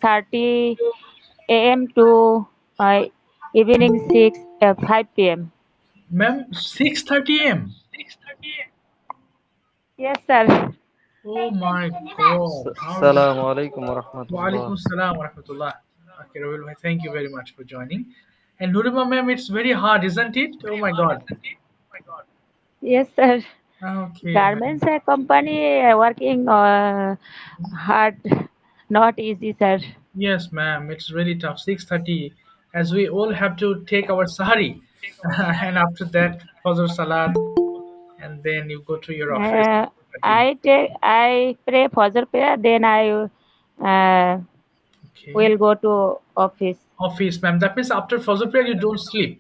6:30 a.m. to evening 5 p.m. Ma'am, 6:30 a.m. Yes, sir. Oh my God. How is Assalamu alaikum wa Wa rahmatullah. alaikum salam wa rahmatullah. Okay, Rawil bhai, thank you very much for joining. And Nurima ma'am, it's very hard, isn't it? Oh my God. Yes, sir. Okay, ma'am. Garments company working hard, not easy, sir. Yes, ma'am. It's really tough. 6:30, as we all have to take our sahari, and after that, Fajr Salat, and then you go to your office. Uh, 6:30. I pray Fajr prayer, then I uh, Okay. will go to office. Office, ma'am. That means after Fajr prayer, you don't sleep.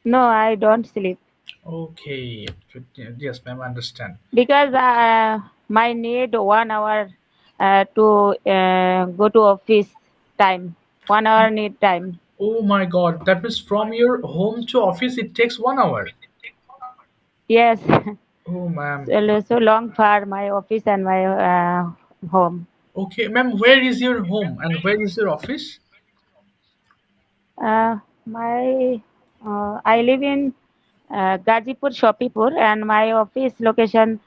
No, I don't sleep Okay. Yes, ma'am. I understand. because my need 1 hour to go to office time. 1 hour need time. Oh my God. That means from your home to office, it takes 1 hour. Yes, Oh, ma'am. so long for my office and my home. Okay, ma'am. Where is your home and where is your office? My I live in Gazipur, Shopipur, and my office location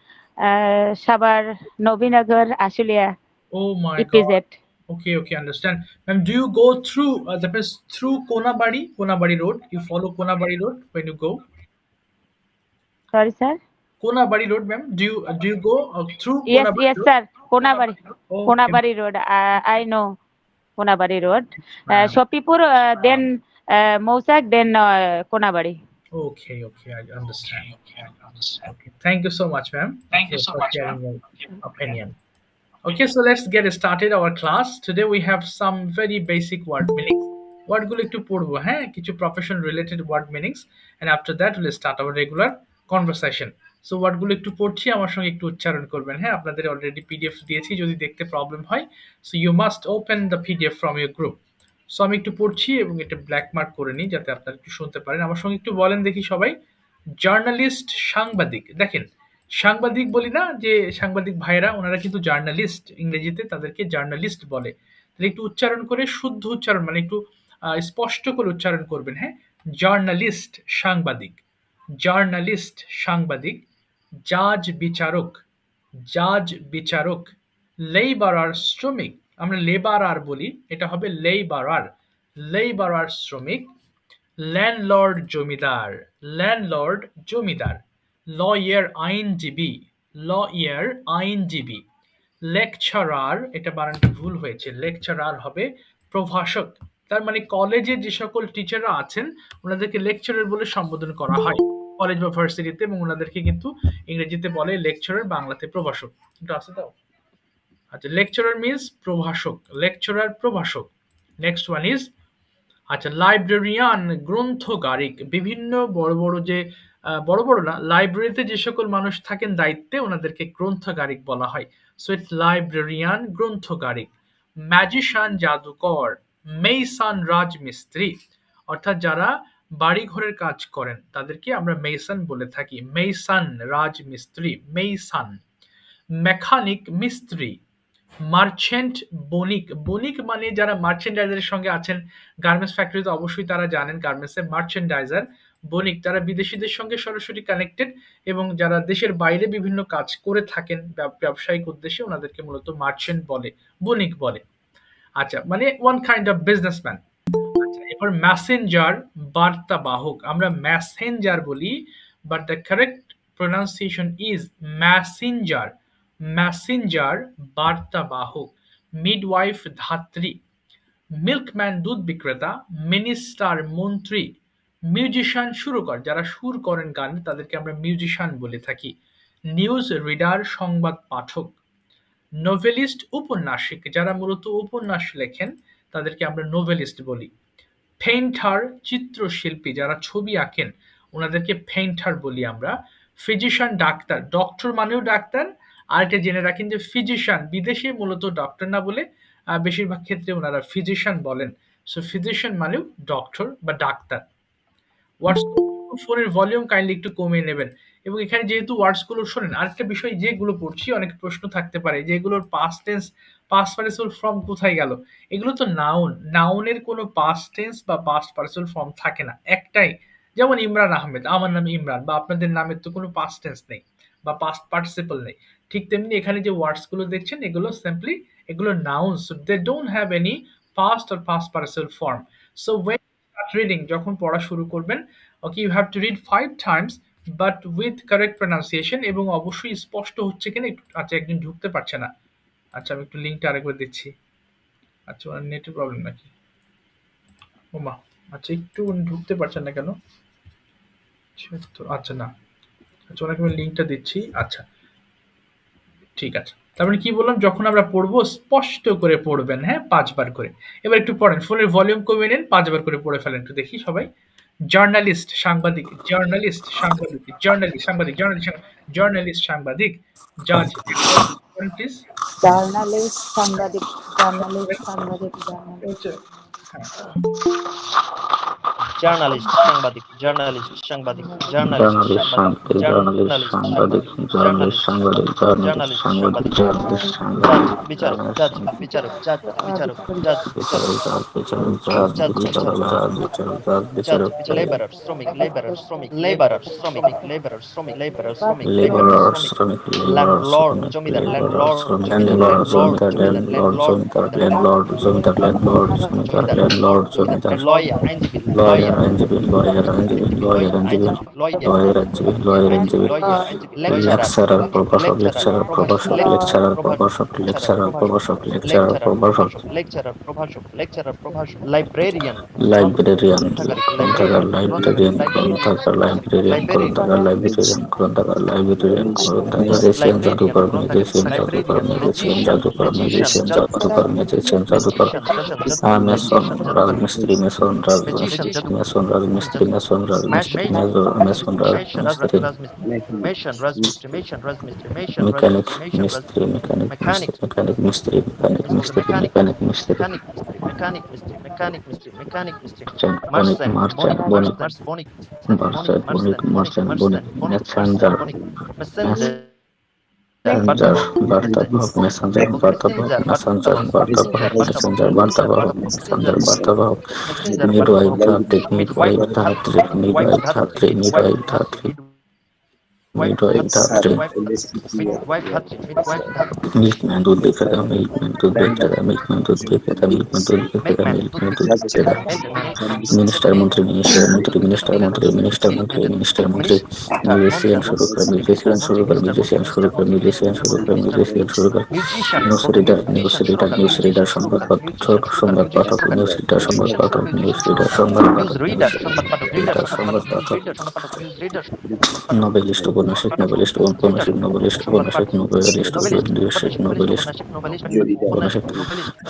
Sabar, Novinagar, Ashulia, Oh my God. EPZ. Okay, okay, understand. Ma'am, do you go through that means through Konabari Road? You follow Konabari Road when you go Sorry, sir. Konabari Road, ma'am. Do you go through Yes, Konabari yes, Road? sir. Konabari, Okay, Konabari Road. I know Konabari Road. ma'am. Shopipur, then Mousak, then Konabari. Okay, okay, I understand. Okay, thank you so much, ma'am. Okay, for sharing your opinion. Okay, so let's get started our class. Today we have some very basic word meanings. ওয়ার্ডগুলো একটু পড়বো, হ্যাঁ, কিছু profession related word meanings, and after that will start our regular conversation. So ওয়ার্ডগুলো একটু পড়ছি, আমার সঙ্গে একটু উচ্চারণ করবেন, হ্যাঁ। আপনাদের অলরেডি পিডিএফ দিয়েছি, যদি দেখতে প্রবলেম হয় so you must open the PDF from your group. So আমি একটু পড়ছি এবং এটা ব্ল্যাক মার্ক করে নিই যাতে আপনারা একটু শুনতে পারেন। আমার সঙ্গে একটু বলেন দেখি সবাই। জার্নালিস্ট, সাংবাদিক। দেখেন, সাংবাদিক বলি না, যে সাংবাদিক ভাইরা, ওনারা কিন্তু জার্নালিস্ট, ইংরেজিতে তাদেরকে জার্নালিস্ট বলে। তাহলে একটু উচ্চারণ করে, শুদ্ধ উচ্চারণ, মানে একটু স্পষ্ট করে উচ্চারণ করবেন, হ্যাঁ। জার্নালিস্ট, সাংবাদিক। জার্নালিস্ট, সাংবাদিক। জাজ, বিচারক। জাজ, বিচারক। লেবারার, শ্রমিক। আমরা লেবারার বলি, এটা হবে লেবারার। লেবারার, শ্রমিক। ল্যান্ডলর্ড, জমিদার। ল্যান্ডলর্ড, জমিদার। লয়ার, আইনজীবী। লয়ার, আইনজীবী। লেকচারার, এটা বানানটা ভুল হয়েছে, লেকচারার হবে প্রভাষক। তার মানে কলেজে যে সকল টিচাররা আছেন ওনাদেরকে লেকচারার বলে সম্বোধন করা হয় কলেজ বা ভার্সিটিতে, এবং ওনাদেরকে কিন্তু ইংরেজিতে বলে লেকচারার, বাংলাতে প্রভাষক। কিন্তু আছে দাও। আচ্ছা, লেকচারার মিন্স প্রভাষক, লেকচারার, প্রভাষক। নেক্সট ওয়ান ইজ, আচ্ছা, লাইব্রেরিয়ান, গ্রন্থগারিক। বিভিন্ন বড় বড় যে বড় বড় না, লাইব্রেরিতে যে সকল মানুষ থাকেন দায়িত্বে, ওনাদেরকে গ্রন্থগারিক বলা হয়। সো ইটস লাইব্রেরিয়ান, গ্রন্থগারিক। ম্যাজিশিয়ান, জাদুকর। মেইসান, রাজমিস্ত্রি। অর্থাৎ যারা বাড়ি ঘরের কাজ করেন তাদেরকে আমরা মেইসান বলে থাকি। মেইসান, রাজমিস্ত্রি, মেইসান। মেকানিক, মিস্ত্রি। মার্চেন্ট, বণিক। বণিক মানে যারা মার্চেন্ডাইজারের সঙ্গে আছেন গার্মেন্টস ফ্যাক্টরিতে, অবশ্যই তারা জানেন গার্মেন্টসের মার্চেন্ডাইজার। বণিক, তারা বিদেশিদের সঙ্গে সরাসরি কানেক্টেড, এবং যারা দেশের বাইরে বিভিন্ন কাজ করে থাকেন ব্যবসায়িক উদ্দেশ্যে, ওনাদেরকে মূলত মার্চেন্ট বলে, বণিক বলে। আচ্ছা, মানে ওয়ান কাইন্ড অফ বিজনেসম্যান। আচ্ছা, এবার ম্যাসেঞ্জার, বার্তাবাহক। আমরা ম্যাসেঞ্জার বলি, but the correct pronunciation is messenger. Messenger, বার্তাবাহক। মিডওয়াইফ, ধাত্রী। মিল্কম্যান, দুধ বিক্রেতা। মিনিস্টার, মন্ত্রী। মিউজিশিয়ান, সুরকার। যারা সুর করেন গান তাদেরকে আমরা মিউজিশিয়ান বলে থাকি। নিউজ রিডার, সংবাদ পাঠক। নোভেলিস্ট, উপন্যাসিক। যারা মূলত উপন্যাস লেখেন তাদেরকে আমরা নোভেলিস্ট বলি। পেইন্টার, চিত্রশিল্পী। যারা ছবি আঁকেন ওনাদেরকে পেইন্টার বলি আমরা। Physician, doctor. ডক্টর মানেও ডাক্তার। আর এটা জেনে রাখেন যে ফিজিশিয়ান বিদেশে মূলত ডক্টর না বলে বেশিরভাগ ক্ষেত্রে ওনারা ফিজিশিয়ান বলেন। সো ফিজিশিয়ান মানেও ডক্টর বা ডাক্তার। হোয়াটস ফোনের ভলিউম কাইন্ডলি একটু কমিয়ে নেবেন। এবং এখানে যেহেতু ওয়ার্ডস গুলো শোনেন, আরেকটা বিষয় যেগুলো পড়ছি অনেক প্রশ্ন থাকতে পারে যে এগুলোর past tense, past participle form কোথায় গেল। এগুলো তো নাউন, নাউনের কোনো পাস্ট টেন্স বা পাস্ট পার্টিসিপল ফর্ম থাকে না, একটাই। যেমন ইমরান আহমেদ, আমার নাম ইমরান, বা আপনাদের নামের তো কোনো পাস্ট টেন্স নেই বা পাস্ট পার্টিসিপল নেই। ঠিক তেমনি এখানে যে ওয়ার্ডস গুলো দেখছেন এগুলো সিম্পলি, এগুলো nouns, they don't have any past or past participle form. So when start reading, যখন পড়া শুরু করবেন, okay, you have to read 5 times but with correct pronunciation, এবং অবশ্যই স্পষ্ট হচ্ছে কিনা একটু। আচ্ছা, একদিন ঢুকতে পারছে না। আচ্ছা, আমি একটু লিঙ্কটা আরেকবার দিচ্ছি। আচ্ছা, ওনার নেটের প্রবলেম নাকি? ওমা, আচ্ছা, একটু উনি ঢুকতে পারছেন না কেন? আচ্ছা, না, আচ্ছা, ওনাকে আমি লিঙ্কটা দিচ্ছি। আচ্ছা, ঠিক আছে। তার মানে কি বললাম, যখন আমরা পড়বো স্পষ্ট করে পড়বেন, হ্যাঁ, 5 বার করে। এবার একটু পড়েন, ফোনের ভলিউম কমিয়ে নেন, 5 বার করে পড়ে ফেলেন, একটু দেখি সবাই। জার্নালিস্ট সাংবাদিক, জার্নালিস্ট সাংবাদিক, জার্নালিস্ট সাংবাদিক, জার্নালিস্ট সাংবাদিক, জাজ, প্লিজ। জার্নালিস্ট সাংবাদিক, জার্নালিস্ট সাংবাদিক, জার্নালিস্ট। হ্যাঁ, জার্নালিস্ট সাংবাদিক, জার্নালিস্ট সাংবাদিক, জার্নালিস্ট জার্নালিস্ট সাংবাদিক, সাংবাদিক, জার্নালিস্ট সাংবাদিক, জার্নালিস্ট সাংবাদিক, জার্নালিস্ট সাংবাদিক, জার্নালিস্ট জাজ সাংবাদিক, বিচারক, জাজ বিচারক, জাজ বিচারক, জাজ বিচারক, জাজ বিচারক, জাজ বিচারক, জাজ বিচারক, জাজ বিচারক, লেবারার, শ্রমিক, লেবারার, শ্রমিক, লেবারার, শ্রমিক, লেবারার, শ্রমিক, লেবারার, শ্রমিক, লেবারার, শ্রমিক, লেবারার, ল্যান্ডলর্ড, শ্রমিক, জমিদার, লেবারার, ল্যান্ডলর্ড, শ্রমিক, জমিদার, ল্যান্ডলর্ড, জমিদার, ল্যান্ডলর্ড, জমিদার, ল্যান্ডলর্ড, জমিদার, লয়ার, আইনজীবী, লয়ার, আইনজীবী, লয়ার, আইনজীবী, লয়ার, আইনজীবী, লয়ার, আইনজীবী, লয়ার, আইনজীবী, লেকচারার, প্রভাষক, লেকচারার, প্রভাষক, লেকচারার, প্রভাষক, লেকচারার, প্রভাষক, লেকচারার, প্রভাষক, লেকচারার, প্রভাষক, লেকচারার, প্রভাষক, লাইব্রেরিয়ান, লাইব্রেরিয়ান, গ্রন্থাগার, লাইব্রেরিয়ান, লাইব্রেরিয়ান, গ্রন্থাগার, লাইব্রেরিয়ান, গ্রন্থাগার, লাইব্রেরিয়ান, গ্রন্থাগার, ম্যাজিশিয়ান, জাদুকর, ম্যাজিশিয়ান, জাদুকর, ম্যাজিশিয়ান, জাদুকর, ম্যাজিশিয়ান, জাদুকর, ম্যাজিশিয়ান, জাদুকর, মেসন, রাজমিস্ত্রি, মেসন, রাজমিস্ত্রি, মেসন, রাজমিস্ত্রি, মেসন, রাজমিস্ত্রি, মেসন, রাজমিস্ত্রি, মেশন, রাজমিস্ত্রি, মেশন, রাজমিস্ত্রি, মেশন, মেকানিক, রাজমিস্ত্রি, মিস্ত্রি, মেকানিক, মেকানিক, মেকানিক, মিস্ত্রি, মেকানিক, মিস্ত্রি, মেকানিক, মিস্ত্রি, মেকানিক মিস্ত্রি, মেকানিক মিস্ত্রি, মেকানিক মিস্ত্রি, বণিক, মার্চেন্ট, বণিক, বণিক, মার্চেন্ট, বণিক, মার্চেন্ট, বণিক, মেসেঞ্জার, মেসেঞ্জার, মেসেঞ্জার, বার্তাবাহক, মেসেঞ্জার, বার্তাবাহক, মেসেঞ্জার, বার্তাবাহক, মেসেঞ্জার, বার্তাবাহক, মেসেঞ্জার, বার্তাবাহক, মিডওয়াইফ, ধাত্রী, মিডওয়াইফ, ধাত্রী, মিডওয়াইফ, ধাত্রী, মিডওয়াইফ, ধাত্রী, মিডওয়াইফ, ধাত্রী, মিল্কম্যান, দুধ বিক্রেতা, মিল্কম্যান, দুধ বিক্রেতা, মিল্কম্যান, দুধ বিক্রেতা, মিল্কম্যান, দুধ বিক্রেতা, মিল্কম্যান, দুধ বিক্রেতা, মিনিস্টার, মন্ত্রী, মিনিস্টার, মন্ত্রী, মিনিস্টার, মন্ত্রী, মিনিস্টার, মন্ত্রী, মিনিস্টার, মন্ত্রী, মিউজিশিয়ান শুরু করে, মিউজিশিয়ান শুরু করে, মিউজিশিয়ান শুরু করে, মিউজিশিয়ান শুরু করে, মিউজিশিয়ান শুরু করে, news reader, news reader, news reader, সংবাদ পাঠক, সংবাদ পাঠক, নিউজ রিডার, সংবাদ পাঠক, নিউজ রিডার, সংবাদ পাঠক, রিডার, সংবাদ পাঠক, নোবেলিস্ট, উপন্যাসিক, নোবেলিস্ট, উপন্যাসিক, নোবেলিস্ট, উপন্যাসিক, নোবেলিস্ট, উপন্যাসিক, নোবেলিস্ট, উপন্যাসিক,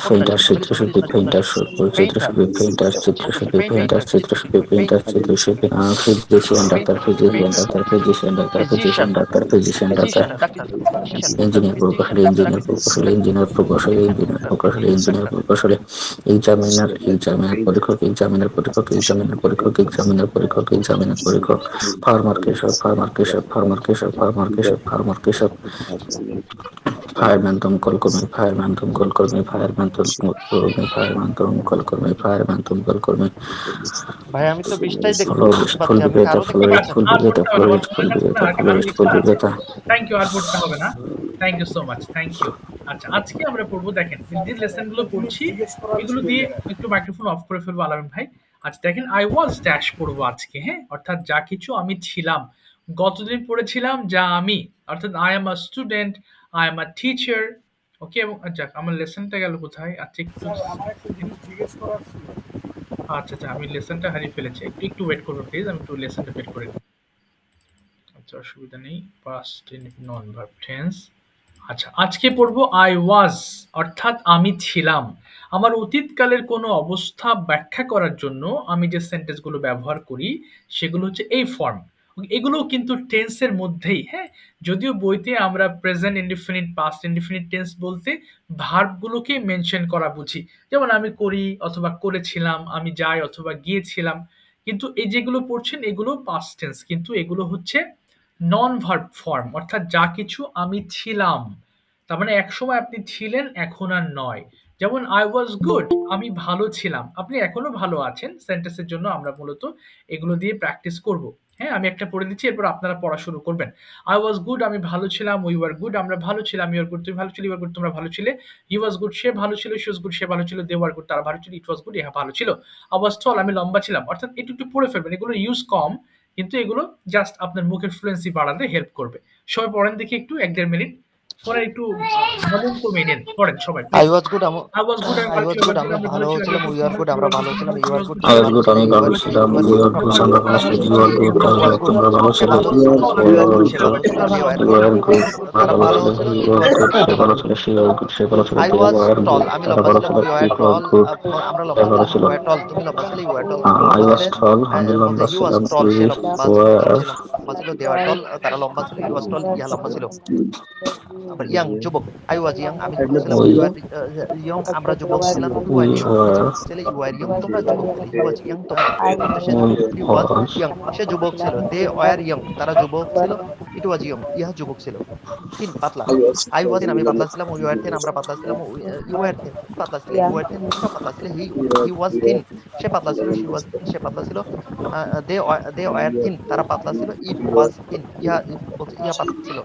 পেইন্টার, চিত্রশিল্পী, পেইন্টার, চিত্রশিল্পী, পেইন্টার, চিত্রশিল্পী, পেইন্টার, চিত্রশিল্পী, পেইন্টার, চিত্রশিল্পী, physician, doctor, physician, doctor, physician, doctor, physician, doctor, physician, doctor, engineer, প্রকৌশলী, ইঞ্জিনিয়ার, প্রকৌশলী, ইঞ্জিনিয়ার, প্রকৌশলী, ইঞ্জিনিয়ার, প্রকৌশলী, ইঞ্জিনিয়ার, প্রকৌশলী, এক্সামিনার, এক্সামিনার, পরীক্ষক, এক্সামিনার, পরীক্ষক, এক্সামিনার, পরীক্ষক, এক্সামিনার, পরীক্ষক, এক্সামিনার, পরীক্ষক, ফার্মার, কৃষক, ফার্মার, কৃষক, ফার্মার, কৃষক, ফার্মার, কৃষক, ফার্মার, কৃষক, ফায়ারম্যান, দমকল কর্মী, ফায়ারম্যান, দমকল কর্মী, ফায়ারম্যান, দমকল কর্মী, ফায়ারম্যান, দমকল কর্মী, ফায়ারম্যান, দমকল কর্মী, ভাই আমি তো 20টাই দেখতে ফ্লোরিস্ট, ফুল পাচ্ছি, আপনি বিক্রেতা, আরো ফ্লোরিস্ট, ফুল বিক্রেতা, ফ্লোরিস্ট, ফুল বিক্রেতা, ফ্লোরিস্ট, ফুল বিক্রেতা। থ্যাংক ইউ, আর পড়তে হবে না। Thank you so much, thank you. আচ্ছা, আজকে আমরা পড়বো, দেখেন যে লেসন গুলো পড়ছি এগুলো দিয়ে একটু মাইক্রোফোন অফ করে ফেলবো আলামিন ভাই। আচ্ছা, দেখেন, আই ওয়াজ ড্যাশ পড়বো আজকে, হ্যাঁ, অর্থাৎ যা কিছু আমি ছিলাম। গতদিন পড়েছিলাম যা আমি, অর্থাৎ I am a student, I am a teacher. Okay, এবং যাক, আমার লেসনটা গেল কোথায়? আচ্ছা, একটু, আচ্ছা আচ্ছা, আমি লেসনটা হারিয়ে ফেলেছি, একটু একটু ওয়েট করবো প্লিজ, আমি একটু লেসনটা বের করে নিই। আচ্ছা, অসুবিধা নেই, পাস্ট নন ভার্ব টেন্স। আচ্ছা, আজকে পড়বো আই ওয়াজ, অর্থাৎ আমি ছিলাম। আমার অতীতকালের কোনো অবস্থা ব্যাখ্যা করার জন্য আমি যে সেন্টেন্সগুলো ব্যবহার করি সেগুলো হচ্ছে এই ফর্ম। এগুলো কিন্তু টেন্সের মধ্যেই, হ্যাঁ, যদিও বইতে আমরা present indefinite, past indefinite tense বলতে ভার্বগুলোকে মেনশন করা বুঝি, যেমন আমি করি অথবা করেছিলাম, আমি যাই অথবা গিয়েছিলাম। কিন্তু এই যেগুলো পড়ছেন এগুলো পাস্ট টেন্স, কিন্তু এগুলো হচ্ছে নন ভার্ব ফর্ম, অর্থাৎ যা কিছু আমি ছিলাম, তার মানে একসময় আপনি ছিলেন, এখন আর নয়। যেমন আই ওয়াজ গুড, আমি ভালো ছিলাম, আপনি এখনো ভালো আছেন। সেন্টেন্সের জন্য আমরা মূলত এগুলো দিয়ে প্র্যাকটিস করব। হ্যাঁ, আমি একটা পড়ে দিচ্ছি, এরপর আপনারা পড়া শুরু করবেন। আই ওয়াজ গুড, আমি ভালো ছিলাম। উই ওয়ার গুড, আমরা ভালো ছিলাম। ইউ আর গুড, তুমি ভালো ছিলে। ইউ আর গুড, তোমরা ভালো ছিলে। হি ওয়াজ গুড, সে ভালো ছিল। শি ওয়াজ গুড, সে ভালো ছিল। দে ওয়ার গুড, তারা ভালো ছিল। ইট ওয়াজ গুড, ইহা ভালো ছিল। আই ওয়াজ টল, আমি লম্বা ছিলাম। অর্থাৎ একটু একটু পড়ে ফেলবেন, এগুলো ইউজ কম, কিন্তু এগুলো জাস্ট আপনার মুখের ফ্লুয়েন্সি বাড়াতে হেল্প করবে। সবাই পড়েন দেখি একটু 1-1.5 মিনিট পরে, একটু ভলিউম কমিয়ে নেন, পড়েন সবাই I please. Was good, I was good, আমি আই ভালো ওয়াজ ছিলাম। গুড, আমি আমি ভালো ভালো ছিলাম। ছিলাম। উই আর গুড, আমরা ভালো ছিলাম। ইউ আর গুড, আই তুমি ওয়াজ ভালো গুড, ছিলে। আমি ইউ ভালো আর ছিলাম। You are we good, are তোমরা গুড, ভালো আমরা ছিলে। ভালো ছিলাম। You are good, he was good, তোমরা ভালো সে ছিলে। ভালো ইউ ভালো ছিল। ইউ আর গুড, সে ভালো ছিল। They were good, are good, তারা ভালো ভালো ছিল। ছিল। হি ইট ওয়াজ ওয়াজ গুড, গুড। সে ভালো ছিল। সি ওয়াজ গুড, সে ভালো ছিল। I they was were tall, good, আমি তারা লম্বা ভালো ছিলাম। ছিল। We were it was tall, good, আমরা সে লম্বা ভালো ছিলাম। ছিল। ইউ আর টল, তুমি লম্বা ছিলে। ইউ আর টল, তুমি আই লম্বা ওয়াজ ছিলে। টল, আমি বলতে লম্বা হি ওয়াজ ছিলাম। টল, উই সে লম্বা ছিল। ওয়ার, সে লম্বা ছিল। দে ওয়ার টল, তারা লম্বা ছিল। হি ওয়াজ টল, ইহা লম্বা ছিল। আবার ইয়াং, যুবক। আই ওয়াজ ইয়াং, আমি যুবক ছিলাম। উই উই ওয়ার ইয়ং, আমরা যুবক ছিলাম। ইউ আর ইয়ং, তুমি ওয়ার, যুবক ছিলে। ইউ আর ইয়ং, তোমরা যুবক ছিলে। হি ওয়াজ ইয়ং, সে we he was was, young, সে যুবক ছিল। দে ওয়ার ইয়ং, তারা যুবক ছিল। ইট ওয়াজ ইয়ং, ইহা যুবক ছিল। থিন, পাতলা। আই ওয়াজ থিন, আমি পাতলা ছিলাম। উই ওয়ার থিন, আমরা পাতলা ছিলাম। ইউ ওয়ার থিন, তুমি পাতলা ছিলে। ইউ ওয়ার থিন, তোমরা পাতলা ছিলে। হি ওয়াজ থিন, সে পাতলা ছিল। শি ওয়াজ থিন, সে পাতলা ছিল। দে ওয়ার থিন, তারা পাতলা ছিল। ইট ওয়াজ থিন, ইহা পাতলা ছিল।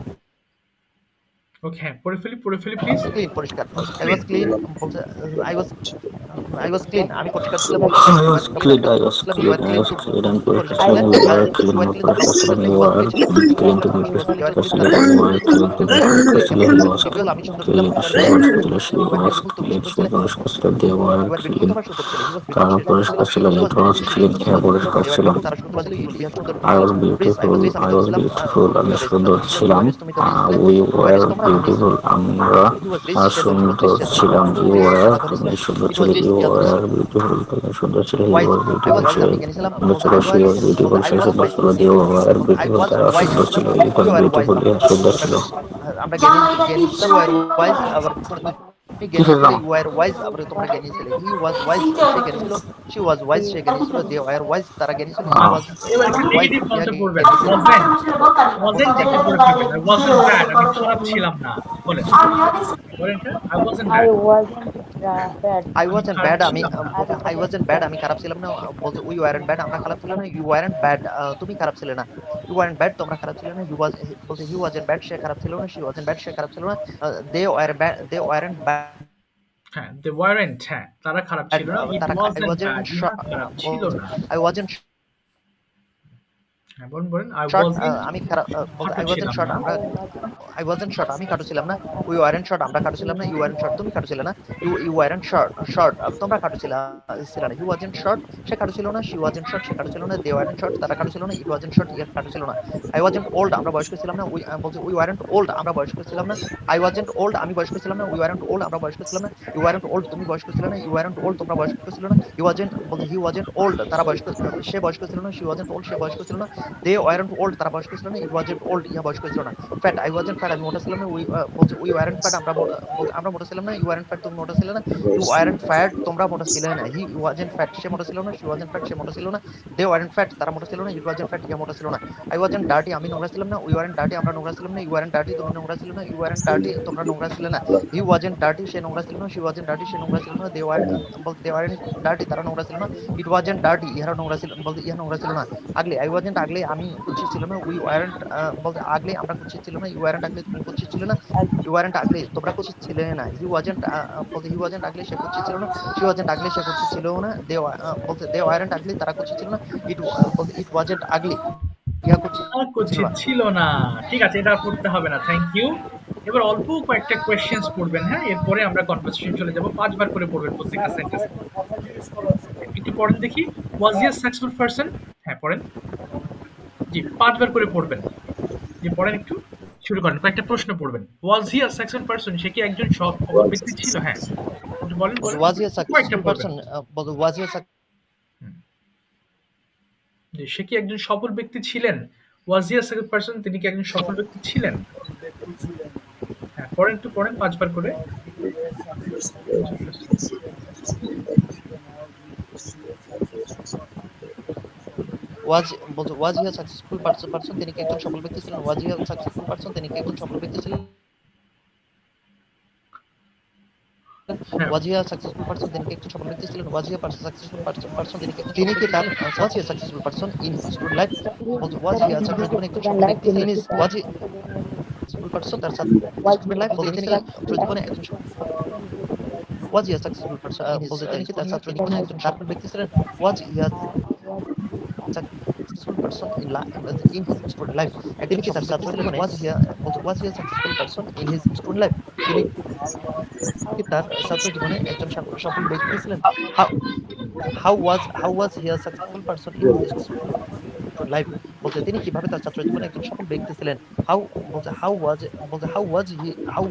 ওকে, হ্যাঁ, পড়ে ফেলি প্লিজ। ক্লিন, পরিষ্কার। I clean. ওয়াজ ক্লিন, বলতে I was I was clean, আমি পরিষ্কার ছিলাম। I was আমি clean, পরিষ্কার I was ছিলাম। You clean, are I clean, was তুমি clean and পরিষ্কার purified. ছিলে। You were you clean are and clean, তুমি purified. পরিষ্কার ছিলে। You you are are clean ছিল। clean to be she was clean, you are purified. Clean, তারা You were clean to be purified. He was beautiful, আমি সুন্দর ছিলাম। clean. You are She was clean, she you are was beautiful, তুমি clean. সুন্দর She ছিলে। was clean. They were you are beautiful, clean. তোমরা সুন্দর ছিলে। ইউ আর তারা বিউটিফুল, সে সুন্দর ছিল। পরিষ্কার ছিল। You are It was beautiful, সে clean. সুন্দর ছিল। হ্যাঁ, পরিষ্কার দে আর ছিল। বিউটিফুল, তারা সুন্দর ছিল। ইহা সুন্দর I ছিল। was bridge, I beautiful. Was bridge, আমি I জল was ছিলাম। beautiful. ইউ আমি আর রেস, সুন্দর ইউ ছিলাম। রেস, তুমি দৌড় ছিলে। We you are race, were তোমরা দৌড় beautiful. দিছিলে। আমরা হি ওয়াজ রিচ, সে সুন্দর রিচ ছিল। ছিলাম। ইউ You রিচ, were, তারা ধনী ছিল। তুমি সুন্দর ইট ওয়াজ ছিলে। রিচ, You ইহা ধনী ছিল। were beautiful. তুমি সুন্দর ছিলে। You wise, were I beautiful. Was সে ওয়াইজ, আমি জ্ঞানী ছিলাম। সুন্দর ছিল। She was beautiful. আই সে ওয়াজ সুন্দর ওয়াইজ, ছিল। You were I beautiful. Was তারা ওয়াইজ সুন্দর ছিল। ছিলাম। You you was are wise, beautiful. ইহা সুন্দর আমরা ছিল। আমরা জ্ঞানী জ্ঞানী ছিলাম। ইউ আর ওয়াইজ, আবার তুমি জ্ঞানী কিসের ছিলে। নাম? ইউ আর ওয়াইজ, আবার তোমরা জ্ঞানী ছিলে। হি ওয়াজ ওয়াইজ, সে জ্ঞানী ছিল। শি ওয়াজ ওয়াইজ, সে জ্ঞানী ছিল। দে ওয়ার ওয়াইজ, তারা জ্ঞানী ছিল। হি ওয়াজ এবার একটু ওয়াইজ, নেগেটিভ ইহা ফর্মটা পড়বেন। জ্ঞানী ছিল। ওয়াজেন্ট, ওয়াজেন্ট আপনি পড়ে ফেলবেন। আই ওয়াজন্ট ব্যাড, আমি খারাপ ছিলাম না। বলেন, বলেন এটা। I wasn't I bad, wasn't bad. I আমি ওয়াজন্ট খারাপ ব্যাড, আমি ছিলাম না। বলতে আই ওয়াজন্ট ব্যাড, আমি খারাপ ছিলাম না। বলতে উই ওয়ারেন্ট ব্যাড, আমরা খারাপ ছিলাম না। ইউ ওয়ারেন্ট ব্যাড, তুমি খারাপ ছিলে না। ইউ ওয়ারেন্ট ব্যাড, তোমরা খারাপ ছিলে না। ইউ ওয়াজ, বলতে হি ওয়াজন্ট ব্যাড, সে খারাপ ছিল না। শি ওয়াজন্ট ব্যাড, সে খারাপ ছিল না। They were bad, they weren't bad, হ্যাঁ, দে ওয়ারেন্ট, হ্যাঁ, তারা খারাপ ছিল না। ইট তারা আই ওয়াজন্ট ব্যাড, ওয়াজন্ট ইহা খারাপ ছিল না। আই ওয়াজন্ট হ্যাঁ, বলেন বলেন। আই শর্ট, ওয়াজন্ট আমি খারাপ, বলতে খাটো আই ওয়াজন্ট ছিলাম শর্ট, না। আমরা আই ওয়াজন্ট শর্ট, আমি খাটো ছিলাম না। উই ওয়ারেন্ট শর্ট, আমরা খাটো ছিলাম না। ইউ ওয়ারেন্ট শর্ট, তুমি খাটো ছিলে না। ইউ ওয়ারেন্ট শর্ট, তোমরা খাটো ছিল না। হি ওয়াজন্ট শর্ট, সে খাটো ছিল না। শি ওয়াজন্ট শর্ট, সে খাটো ছিল না। দে ওয়ারেন্ট শর্ট, তারা খাটো ছিল না। ইট ওয়াজন্ট শর্ট, ইয়া খাটো ছিল না। আই ওয়াজন্ট ওল্ড, আমরা বয়স্ক ছিলাম না। বলতে উই ওয়ারেন্ট ওল্ড, আমরা বয়স্ক ছিলাম না। আই ওয়াজন্ট ওল্ড, আমি বয়স্ক ছিলাম না। উই ওয়ারেন্ট ওল্ড, আমরা বয়স্ক ছিলাম না। ইউ ওয়ারেন্ট ওল্ড, তুমি বয়স্ক ছিলে না। ইউ ওয়ারেন্ট ওল্ড, তোমরা বয়স্ক ছিল না। ইউ ওয়াজন্ট, বলতে হি ওয়াজন্ট ওল্ড, তারা বয়স্ক, সে বয়স্ক ছিল না। শি ওয়াজন্ট ওল্ড, সে বয়স্ক ছিল না। দে ওয়ারেন্ট ওল্ড, তারা বয়স্ক ছিল না। ইট ওয়াজন্ট ওল্ড, ইহা বয়স্ক ছিল না। ফ্যাট, আই ওয়াজন্ট ফ্যাট, আমি মোটা ছিলাম না। বলতে উই ওয়ারেন্ট ফ্যাট, আমরা মোটা ছিলাম না। ইউ ওয়ারেন্ট ফ্যাট, তুমি মোটা ছিলে না। ইউ ওয়ারেন্ট ফ্যাট, তোমরা মোটা ছিলে না। হি ওয়াজন্ট ফ্যাট, সে মোটা ছিল না। শি ওয়াজন্ট ফ্যাট, সে মোটা ছিল না। দে ওয়ারেন্ট ফ্যাট, তারা মোটা ছিল না। ইট ওয়াজন্ট ফ্যাট, ইহা মোটা ছিল না। আই ওয়াজন্ট ডার্টি, আমি নোংরা ছিলাম না। উই ওয়ারেন্ট ডার্টি, আমরা নোংরা ছিলাম না। ইউ ওয়ারেন্ট ডার্টি, তুমি নোংরা ছিল না। ইউ ওয়ারেন্ট ডার্টি, তোমরা নোংরা ছিলে না। হি ওয়াজন্ট ডার্টি, সে নোংরা ছিল না। শি ওয়াজন্ট ডার্টি, সে নোংরা ছিল না। দে ওয়ারেন্ট ডার্টি, তারা নোংরা ছিল না। ইট ওয়াজন্ট ডার্টি, ইহারা নোংরা ছিল, বলতে ইহা নোংরা ছিল না। আগলে, আই ওয়াজন্ট আগলে, আমি কুৎসিত ছিল না। উই ওয়ারেন্ট, বলতে আগলে আমরা কুৎসিত ছিল না। ইউ ওয়ারেন্ট আগলে, তুমি কুৎসিত ছিল না। ইউ ওয়ারেন্ট আগলে, তোমরা কুৎসিত ছিলে না। হি ওয়াজন্ট, বলতে হি ওয়াজন্ট আগলে, সে কুৎসিত ছিল না। শি ওয়াজন্ট আগলে, সে কুৎসিত ছিল না। বলতে দে ওয়ারেন্ট আগলে, তারা কুৎসিত ছিল না। বলতে ইট ওয়াজন্ট আগলে, ইহা কুৎসিত আর ছিল কুৎসিত না। ছিল না। ঠিক আছে, এটা আর পড়তে হবে না। Thank you. এবার অল্প কয়েকটা কোয়েশ্চেন্স পড়বেন। হ্যাঁ, এরপরে আমরা কনভারসেশন চলে যাব। 5 বার করে পড়বেন প্রত্যেকটা সেন্টেন্স। একটু পড়েন দেখি। ওয়াজ হি আ সাকসেসফুল পারসন? হ্যাঁ, পড়েন। জি, 5 বার করে পড়বেন। জি, পড়েন একটু। শুরু করেন। কয়েকটা প্রশ্ন পড়বেন। ওয়াজ হি আ সাকসেসফুল পারসন? সে কি একজন সফল ব্যক্তি ছিল? হ্যাঁ, একটু বলেন বলেন। ওয়াজ হি আ কয়েকটা সাকসেসফুল পড়বেন। পারসন? বলতে ওয়াজ হি আ যে সে কি একজন সফল ব্যক্তি ছিলেন? ওয়াজ হি আ সাকসেসফুল পারসন? তিনি কি একজন সফল ব্যক্তি ছিলেন? হ্যাঁ, পড়েন একটু পড়েন 5 বার করে। was he a successful person তিনি কি একজন সফল ব্যক্তি ছিলেন was he a successful person তিনি কি একজন সফল ব্যক্তি ছিলেন হ্যাঁ was he a successful person তিনি কি একজন সফল ব্যক্তি ছিলেন was he a successful person তিনি কি তার was he a successful person in his student life was he a successful জীবনে একজন সফল ব্যক্তি ছিলেন was he a successful person তার student life বলতে তিনি কি জীবনে একজন was he a successful person বলতে তিনি কি তার ছাত্র জীবনে একজন সফল ব্যক্তি ছিলেন was he a successful person in his student life তিনি কি তার ছাত্র জীবনে was he a successful person in his student life তিনি কি তার ছাত্র জীবনে একজন সফল ব্যক্তি ছিলেন how was he a successful person in his student life বলতে তিনি কিভাবে তার ছাত্র জীবনে একজন সফল ব্যক্তি ছিলেন how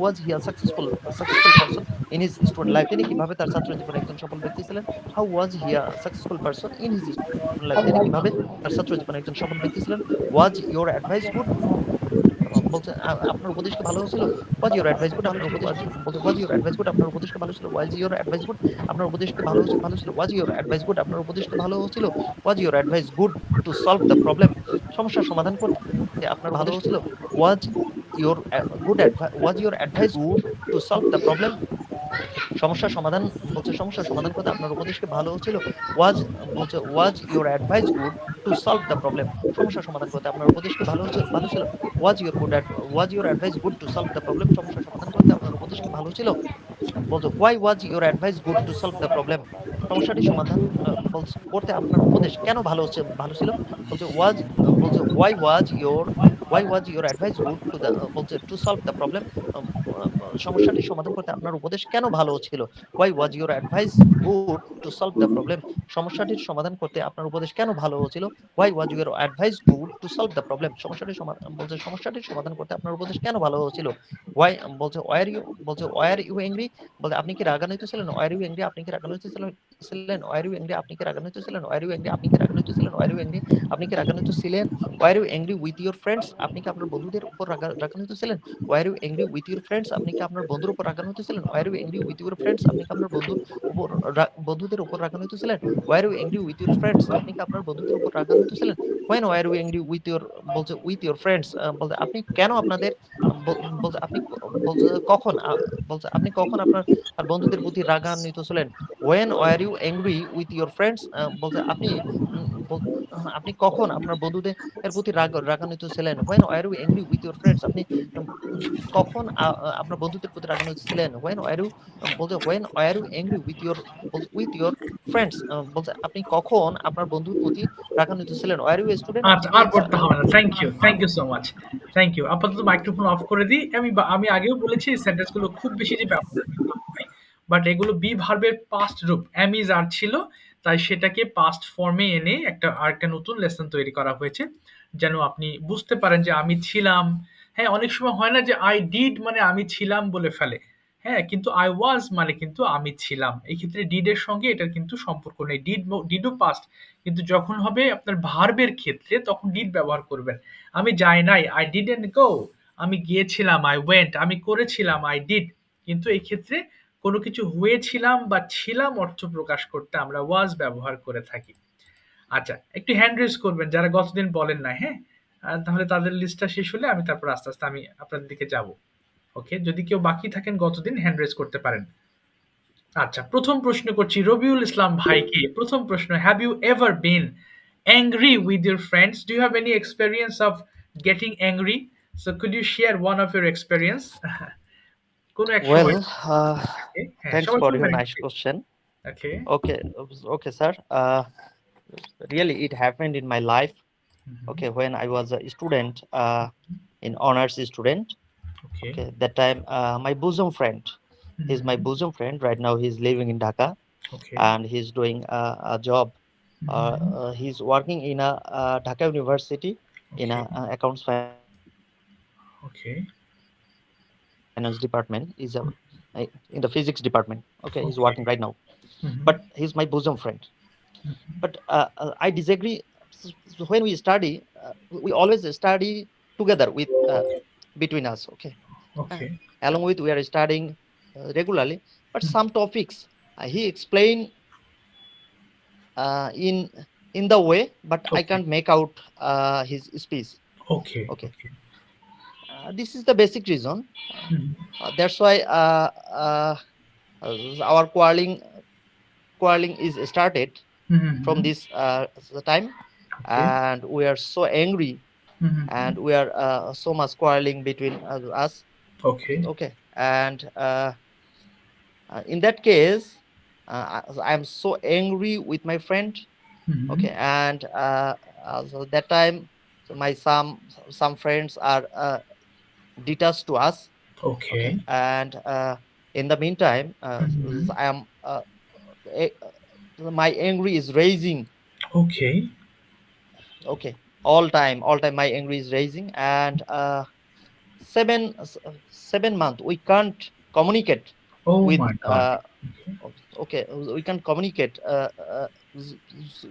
was he a successful person in his student life তিনি কিভাবে তার ছাত্র জীবনে একজন সফল ব্যক্তি ছিলেন how was he a successful person in his student life তিনি কিভাবে তার ছাত্র জীবনে একজন সফল ব্যক্তি ছিলেন was your advice good বলতে আপনার উপদেশ কি ভালো ছিল was your advice good আপনার উপদেশ বলতে was your advice good আপনার উপদেশ কি ভালো ছিল was your advice good আপনার উপদেশ কি ভালো ছিল was your advice good আপনার উপদেশ কি ভালো ছিল was your advice good to solve the problem সমস্যার সমাধান করতে আপনার ভালো ছিল was your advice good to solve the problem সমস্যার সমাধান করতে আপনার উপদেশ কি ভালো ছিল was your advice good to solve the problem সমস্যার সমাধান করতে আপনার উপদেশ কি ভালো ছিল was your advice good to solve the problem সমস্যার সমাধান করতে আপনার উপদেশ কি ভালো ছিল বলতো why was your advice good to solve the problem সমস্যাটি সমাধান করতে আপনার উপদেশ কেন ভালো ছিল বলতো why was your advice good to solve the problem সমস্যাটি সমাধান করতে আপনার উপদেশ কেন ভালো ছিল why was your advice good to solve the problem সমস্যাটির সমাধান করতে আপনার উপদেশ কেন ভালো ছিল why was your advice good to solve the problem সমস্যাটির সমাধান করতে আপনার উপদেশ কেন ভালো ছিল why why are you angry বলতে আপনি কি রাগান্বিত ছিলেন why are you angry আপনি কি রাগান্বিত ছিলেন why are you angry আপনি কি রাগান্বিত ছিলেন why are you angry আপনি কি রাগান্বিত ছিলেন why are you angry আপনি কি রাগান্বিত ছিলেন why are you angry with your friends আপনি কি আপনার বন্ধুদের উপর রাগান্বিত ছিলেন why are you angry with your friends আপনি কি আপনার বন্ধুর উপর রাগান্বিত ছিলেন why are you angry with your friends আপনি কি আপনার বন্ধুদের উপর রাগান্বিত ছিলেন why are you angry with your friends আপনি কি আপনার বন্ধুদের উপর রাগান্বিত ছিলেন when why are you angry with your friends বলতে আপনি কেন আপনাদের বলতে আপনি কখন আপনি কখন আপনার বন্ধুদের প্রতি রাগান্বিত ছিলেন when were you angry with your friends বলতে আপনি কখন আপনার বন্ধুদের প্রতি রাগান্বিত ছিলেন when were you angry with your friends আপনি কখন আপনার বন্ধুদের প্রতি রাগান্বিত ছিলেন when were you angry with your friends বলতে আপনি কখন আপনার বন্ধুর প্রতি রাগান্বিত ছিলেন were you a student আচ্ছা আর পড়তে হবে না thank you so much thank you আপাতত মাইক্রোফোন অফ করে দিই আমি আগেও বলেছি এই সেন্টেন্সগুলো খুব বেশি যে বাট এগুলো বি ভার্বের পাস্ট রূপ am is are ছিল তাই সেটাকে পাস্ট ফর্মে এনে আরেকটা নতুন লেসন তৈরি করা হয়েছে যেন আপনি বুঝতে পারেন যে আমি ছিলাম হ্যাঁ অনেক সময় হয় না যে আই ডিড মানে আমি ছিলাম বলে ফেলে হ্যাঁ কিন্তু আই ওয়াজ মানে কিন্তু আমি ছিলাম এই ক্ষেত্রে ডিড এর সঙ্গে এটার কিন্তু সম্পর্ক নেই ডিডও পাস্ট কিন্তু যখন হবে আপনার ভার্বের ক্ষেত্রে তখন ডিড ব্যবহার করবেন আমি যাই নাই আই ডিডন্ট গো আমি গিয়েছিলাম আই ওয়েন্ট আমি করেছিলাম আই ডিড কিন্তু এই ক্ষেত্রে কোনো কিছু হয়েছিলাম বা ছিলাম অর্থ প্রকাশ করতে আমরা ওয়াজ ব্যবহার করে থাকি আচ্ছা একটু হ্যান্ড রেজ করবেন যারা গতদিন বলেন না হ্যাঁ তাহলে তাদের লিস্টটা শেষ হলে আমি তারপর আস্তে আস্তে আমি আপনাদের দিকে যাব ওকে যদি কেউ বাকি থাকেন গতদিন হ্যান্ড রেজ করতে পারেন আচ্ছা প্রথম প্রশ্ন করছি রবিউল ইসলাম ভাইকে প্রথম প্রশ্ন have you ever been angry with your friends do you have any experience of getting angry so could you share one of your experience well thanks for your nice question okay sir really it happened in my life okay when I was a student in honors student okay that time my bosom friend he's my bosom friend right now he's living in Dhaka and he's doing a job he's working in a Dhaka University in a accounts finance department is in the physics department okay he's working right now but he's my bosom friend but I disagree when we study we always study together with between us okay along with we are studying regularly but some topics he explained in in the way, but I Okay. can't make out his speech. Okay. Okay. This is the basic reason. Mhm. That's why our quarreling is started from Mhm. this time, Okay. and we are so angry, and Mhm. we are so much quarreling between us. Okay. Okay, and in that case, I am so angry with my friend. Mhm. Okay, and so that time, so my some friends are detached to us. Okay, Okay. and in the meantime, Mhm. I am a- my angry is raising. Okay. Okay, all time my angry is raising, and 7 month we can't communicate Oh with my God. Okay. okay, we can communicate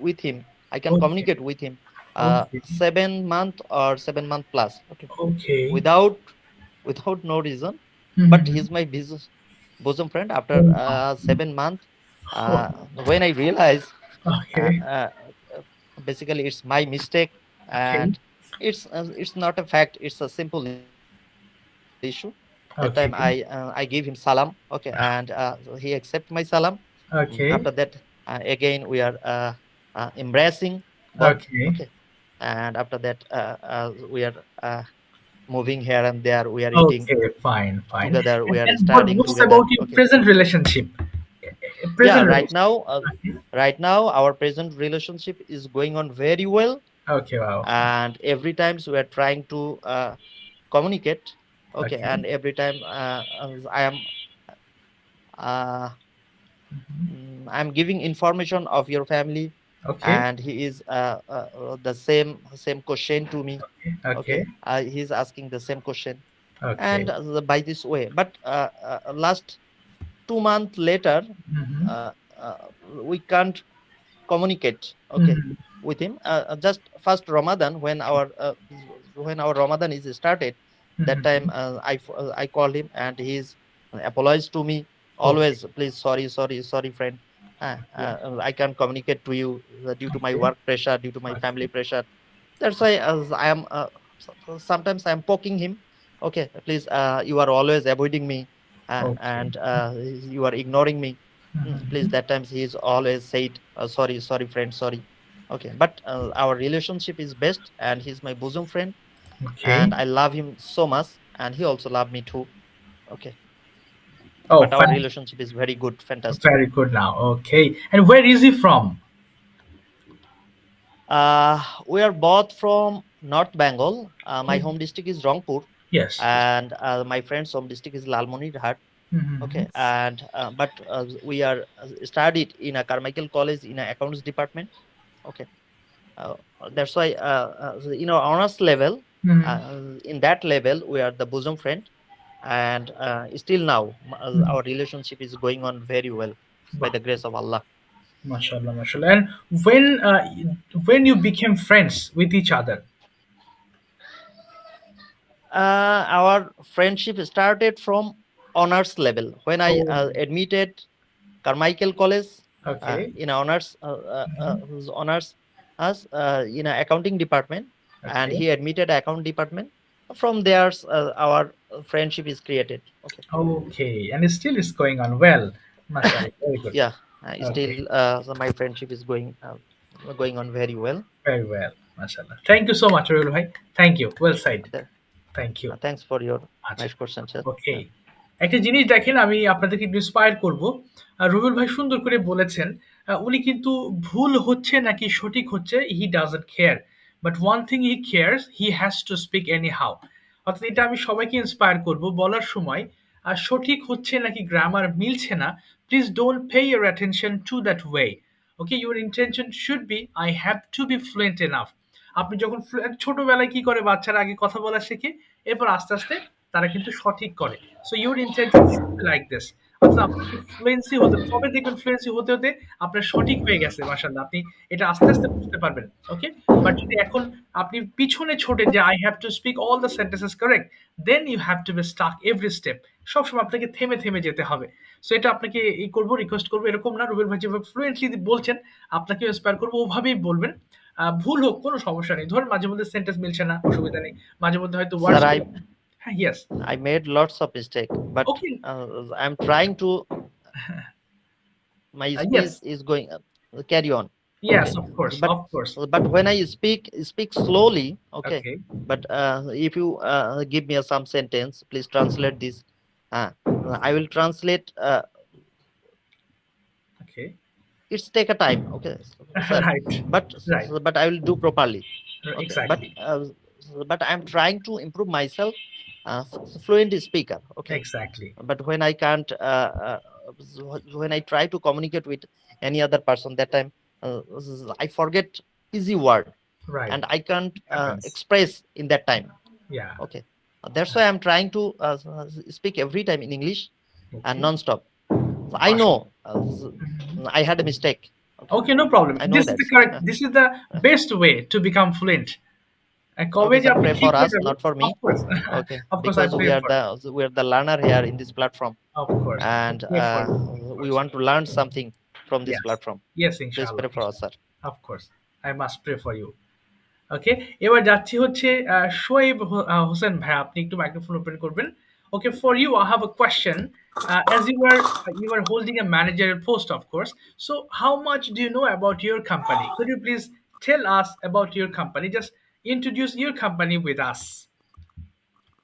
with him. I can Okay. communicate with him Okay. 7 month or 7 month plus. Okay, Okay. without no reason, but Mhm. he's my business bosom friend. After Oh my. 7 month, Oh, when I realize uh, okay. uh, basically it's my mistake, Okay. and it's not a fact, it's a simple issue. That time I give him Okay. salam. Okay, and so he accept my salam. After that, Okay. again we are embracing both. Okay, Okay. and after that we are moving here and there, we are eating Okay. Fine. Fine. together, we are And studying what's together. about your Okay, present relationship? yeah, Present relationship. Okay. right now our present relationship is going on very well, Okay. Wow. and every times we are trying to communicate. Okay, Okay. and every time I am uh, Mhm. I'm giving information of your family, Okay. and he is the same question to me. Okay. Okay, he's asking the same question, Okay. and by this way. But last 2 months later, Mhm. uh, uh, we can't communicate. Okay, Mhm. with him. Just first Ramadan, when our Ramadan is started, that time Mhm. I called him, and he's apologized to me. Okay. Always, please, sorry, friend. Yeah. I can't communicate to you due to my Okay. work pressure, due to my family Okay. pressure. That's why I am sometimes I am poking him. Okay, please, you are always avoiding me, Okay. and you are ignoring me. Please, Mhm. that times he is always said, sorry, friend, sorry. Okay, but our relationship is best, and he's my bosom friend, Okay. and I love him so much, and he also love me too. Okay, Oh, but our fine. relationship is very good, fantastic. Very good now. Okay. And where is he from? We are both from North Bengal. My Oh, home district is Rangpur, yes. Yes. and my friend's home district is Lalmonirhat. Mhm. Okay, and but we are studied in a Carmichael College in a accounts department. Okay, uh, that's why in our honors level, Mhm. in that level, we are the bosom friend, and still now Mhm. our relationship is going on very well by Wow. the grace of Allah. Mashallah, mashallah. And when you became friends with each other? Our friendship started from honors level when I Oh, admitted Carmichael College okay. in honors Mhm. whose honors us in a accounting department, and Okay. he admitted account department. From there, our friendship is created. Okay, Okay. And it still is going on well. Mashallah. Very good. yeah, Okay. still so my friendship is going on very well. Very well. Mashallah. Thank you so much, Royal Bhai. Thank you. Well said. There- Thank you. Thanks for your আচ্ছা, nice question, sir. ওকে। একটা জিনিস দেখেন, আমি আপনাদেরকে একটু inspire করব। রুবেল ভাই সুন্দর করে বলেছেন, উনি কিন্তু ভুল হচ্ছে নাকি সঠিক হচ্ছে, he doesn't care. But one thing he cares, he has to speak any how. অর্থাৎ এটা আমি সবাইকে ইন্সপায়ার করব বলার সময়, সঠিক হচ্ছে নাকি গ্রামার মিলছে না, please don't pay your attention to that way. Okay, your intention should be I have to be fluent enough. আপনি যখন ছোটবেলায় কি করে বাচ্চারা আগে কথা বলা শেখে, এরপর আস্তে আস্তে তারা কিন্তু সঠিক করে। So your intention should be like this. অর্থাৎ আপনাকে ফ্লুয়েন্সি হতে কবে দেখবেন, ফ্লুয়েন্সি হতে হতে আপনার সঠিক হয়ে গেছে মাশাআল্লাহ, আপনি এটা আস্তে আস্তে বুঝতে পারবেন। ওকে, বাট যদি এখন আপনি পিছনে ছোটেন যে I have to speak all the sentences correct, then you have to be stuck every step. সবসময় আপনাকে থেমে থেমে যেতে হবে। সো এটা আপনাকে এই করবো, রিকোয়েস্ট করবো, এরকম না রুবেল ভাই যেভাবে ফ্লুয়েন্টলি বলছেন আপনাকে ইন্সপায়ার করবো ওভাবেই বলবেন। ভুল হোক কোনো সমস্যা নেই, ধরুন মাঝে মধ্যে সেন্টেন্স মিলছে না, অসুবিধা নেই, মাঝে মধ্যে হয়তো Sir, ওয়ার্ডস। হ্যাঁ, yes, I made lots of mistake, but Okay. I'm trying to. My Yes. speech is going. Carry on. Yes, Okay. of course, But of course. but when I speak slowly. Okay. Okay. But if you give me some sentence, please translate this. I will translate. Okay. It's take a time. Okay. Sir. Right. Right. But I will do properly. Okay. Exactly. But I'm trying to improve myself. Fluent speaker. Okay. Exactly. But when I can't, when I try to communicate with any other person, that time I forget easy word, Right. and I can't Happens. express in that time. Yeah. Okay, that's why I'm trying to speak every time in English and Okay. non-stop. I know I had a mistake. Okay, no problem. I know This is that. the correct. This is the best way to become fluent. Okay, sir, pray for us, not for me. Of course. Okay, Of course, I because pray for we are the learner here in this platform, Of course. and I pray for you. we want to learn something from this Yes. platform. Yes, Please inshallah. pray for us, sir. Of course, I must pray for you. ওকে, এবার যাচ্ছি হচ্ছে শোয়েব হোসেন ভাই, আপনি একটু microphone open করবেন। Okay, for you I have a question. As you are holding a managerial post, of course, so how much do you know about your company? Could you please tell us about your company? Just introduce your company with us.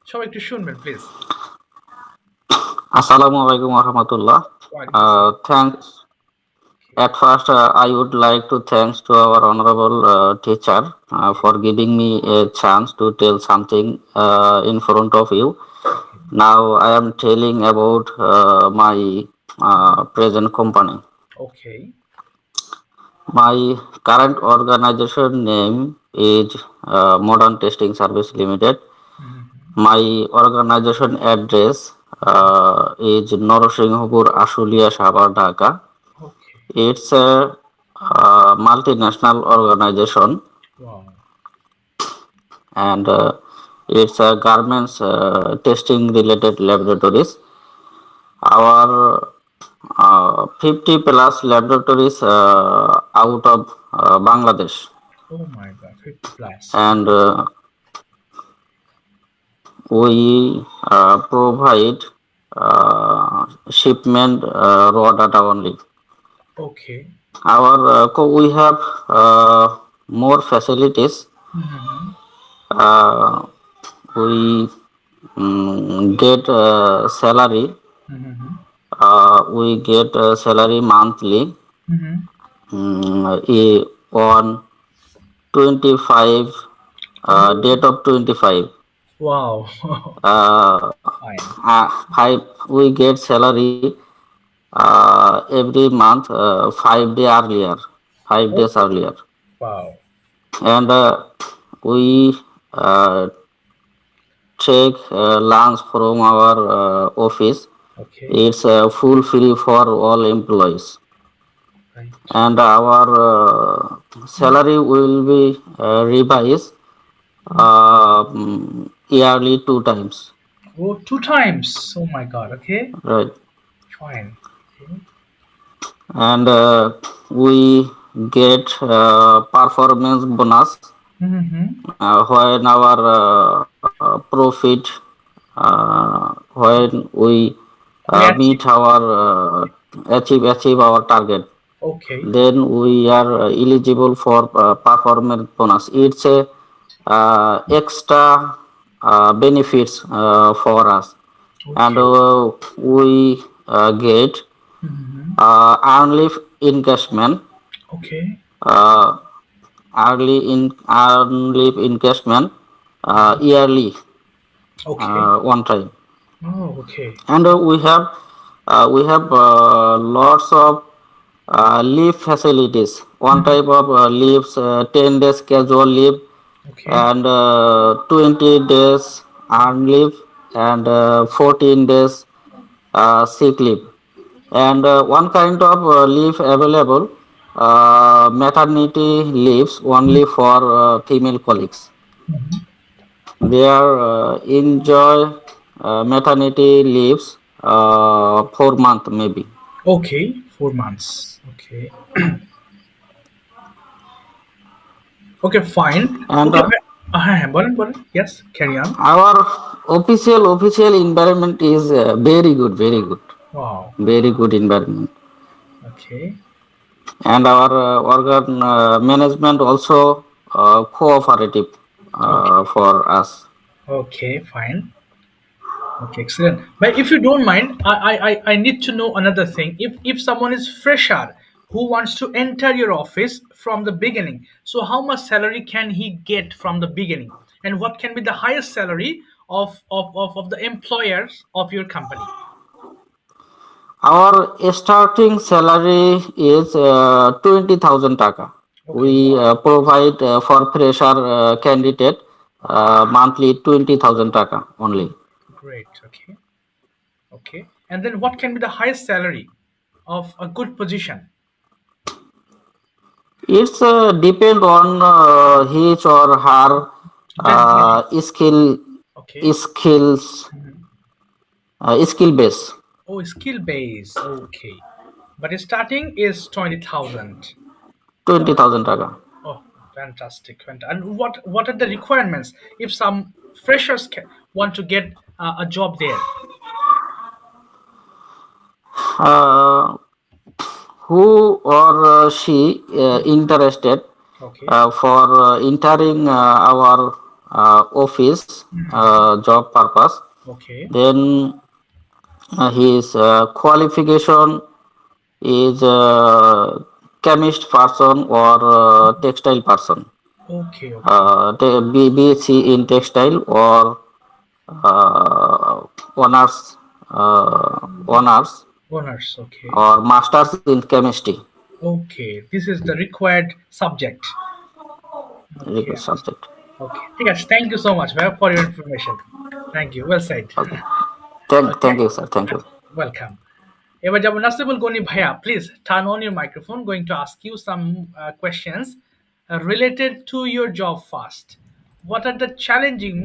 সবাই একটু শুনবেন please. Assalamu alaikum warahmatullah. Thanks. At first, I would like to thanks to our honorable teacher for giving me a chance to tell something in front of you. Now I am telling about my present company. Okay. My current organization name is Modern Testing Service Limited. My organization address is Norosinghpur, Ashulia, Sabar, Dhaka. Okay. It's a multinational organization. Wow. And it's a garments testing related laboratories. Our 50 plus laboratories out of Bangladesh. Oh my God, 50 plus. And we provide shipment raw data only. Okay. Our we have more facilities. We get salary. We get salary monthly. On 25 date of 25. Wow. We get salary every month 5 days earlier. 5 days earlier. Wow. And we take lunch from our office. Okay. It's full free for all employees. Right. And our salary will be revised yearly 2 times. Oh, 2 times. Oh my God. Okay. Right. Fine. Okay. And we get performance bonus when our profit, when we meet our achieve our target. Okay. Then we are eligible for performance bonus. It's a extra benefits for us. Okay. And we get earn leave encashment. Okay. Earn leave encashment yearly. Okay. One time. Oh, okay. And we have lots of leave facilities. One type of leaves, 10 days casual leave. Okay. And 20 days earned leave, and 14 days sick leave. And one kind of leave available, maternity leaves only for female colleagues. They are enjoy maternity leaves 4 months maybe. Okay, 4 months. Okay. Okay, fine. And Okay, Bolin. Yes, carry on. our official environment is very good, very good, Wow. very good environment. Okay. And our organ management also cooperative Okay. for us. Okay, fine. Okay, excellent. But if you don't mind, I need to know another thing. If someone is fresher who wants to enter your office from the beginning, so how much salary can he get from the beginning, and what can be the highest salary of the employers of your company? Our starting salary is 20,000 taka. Okay, We wow, provide for fresher candidate monthly 20,000 taka only. great. Okay, okay. And then what can be the highest salary of a good position? It's depend on his or her Then skill okay. skills skill base. Oh, skill base. Okay. But starting is 20,000. 20,000 taka. Oh, fantastic. And what are the requirements if some freshers want to get a job there? Uh, who or she interested Okay. for entering our office job purpose, Okay. then his qualification is chemist person or textile person, Okay. Okay. BSc in textile or uh, honors honors Honors. Okay. or masters in chemistry Okay. This is the required subject. Okay. request subject. Okay. Yes, thank you so much ma'am, for your information. Thank you. Well said. Okay. Thank Okay. you, sir. Thank you. Welcome. এবার যাব নাসিবুল গনি ভাইয়া, please turn on your microphone. Going to ask you some questions related to your job first. What are the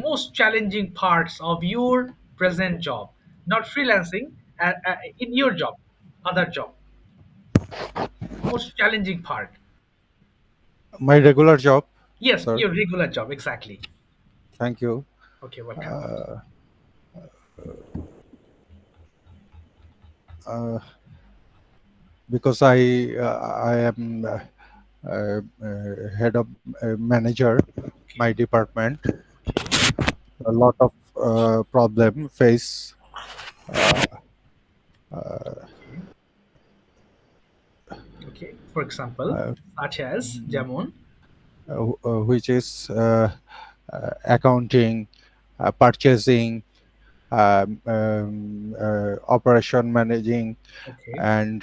most challenging parts of your present job? Not freelancing, in your job, other job. Most challenging part. My regular job, Yes, sir. your regular job, exactly. Thank you. Okay, welcome. Because I am head of manager, my department. A lot of problem face. Okay, for example, such as যেমন Which is accounting, purchasing, operation managing, okay, and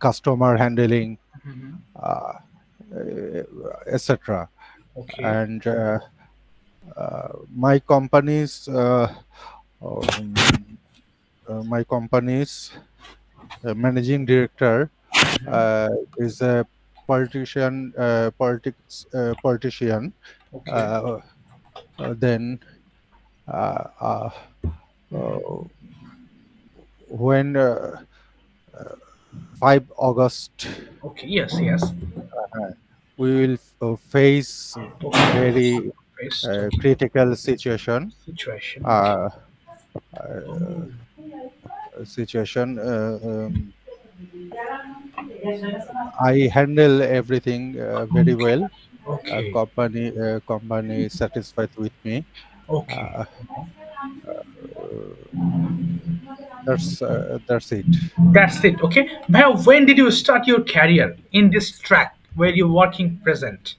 customer handling, etc. okay, And my company's managing director is a politician. okay, Then when 5 August, okay, yes, we will face very First, critical situation. situation. I handle everything very well. Okay, Company is satisfied with me. okay. That's it. That's it. Okay. Bhaiya, when did you start your career in this track where you're working present?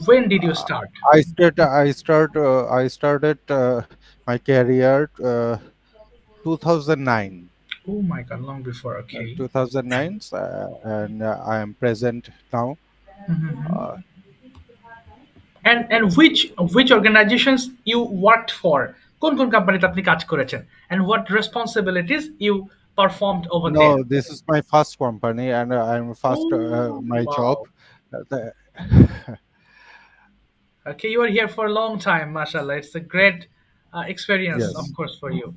When did you start? I started my career 2009. Oh my God, long before. Okay. 2009, and I am present now. And which organizations you worked for? কোন কোন কোম্পানিতে আপনি কাজ করেছেন? And what responsibilities you performed over No, there? this is my first company, and I'm first my wow. job. Okay, you are here for a long time, mashallah. It's a great experience, Yes. of course, for you.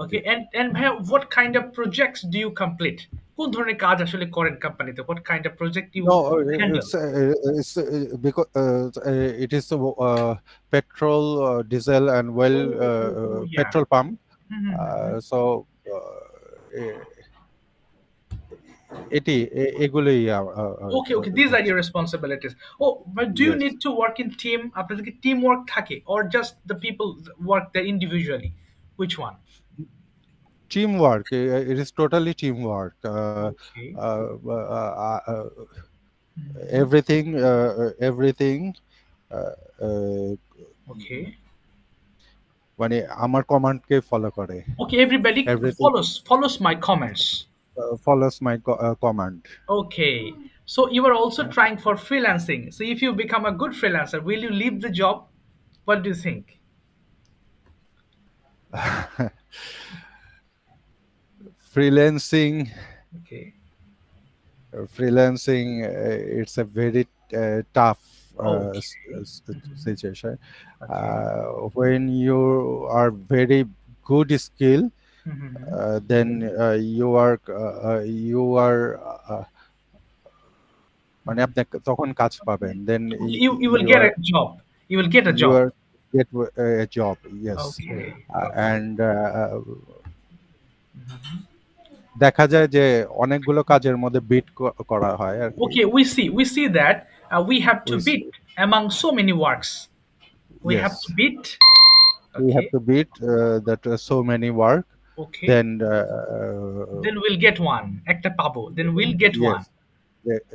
Okay, and ভাইয়া, what kind of projects do you complete? কোন ধরনের কাজ আসলে করেন কোম্পানিতে? What kind of project you No, handle? it's because it is petrol, diesel, and well, Oh, yeah. petrol pump. Mhm. So এগুলোই Okay, okay, these are your responsibilities. Oh, but do you Yes. need to work in team? আপনাদের কি teamwork থাকে, or just the people work there individually? Which one? Teamwork. It is totally teamwork. Okay. Everything Okay. মানে আমার কমান্ডকে follow করে, Okay, everybody everything follows my comments. follows my command. Okay. So you are also trying for freelancing. So if you become a good freelancer, will you leave the job? What do you think? Freelancing, Okay. it's a very tough Okay. situation. Okay. When you are very good skill, Mhm. then you are মানে আপনি তখন কাজ পাবেন, then You will get a job. You will get a you job. are get a job. Yes. Okay. And দেখা যায় যে অনেকগুলো কাজের মধ্যে বিট করা হয় আর কি। Okay, we see that we have to We beat among so many works. We Yes. have to beat. We have Okay. to beat that so many work. Okay. Then Then we'll get one. একটা পাবো. Then we'll get yes, one.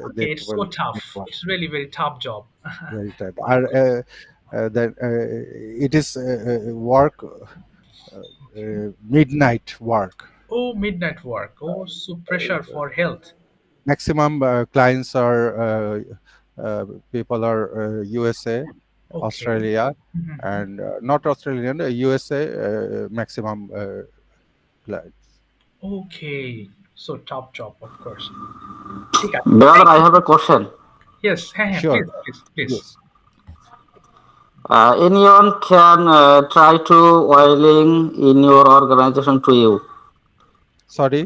Okay, that it's so will tough. get one. It's really very tough job. Very type. Then it is work, midnight work. Oh, midnight work. Oh, so pressure for health. Maximum clients are people are USA, Okay. Australia, Mhm. and not Australian, USA maximum clients. Okay, so top job, of course. Brother, I have a question. Yes, Sure. please. Yes. Anyone can try to oiling in your organization to you. Sorry.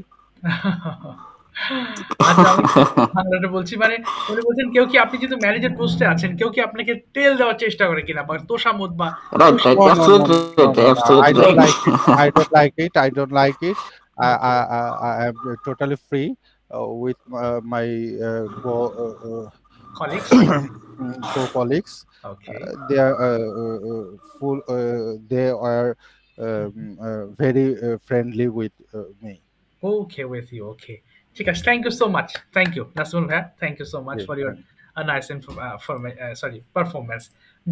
আচ্ছা, আমি বাংলাটা বলছি, মানে উনি বলছেন কেউ কি, আপনি যেহেতু ম্যানেজার পোস্টে আছেন, কেউ কি আপনাকে তেল দেওয়ার চেষ্টা করে কিনা, বা তোষামোদ বা Right, right. No, no, no, Absolutely no, right. no, no. Absolutely I don't right. like it. I don't like it. I don't like it. I am totally free with my colleagues. co-colleagues. Okay. They are full. They are very friendly with me. Okay, with you. Okay. ঠিক আছে, thank you so much. Thank you, Nasrul bhai. Thank you so much Yes, for your thank nice performance.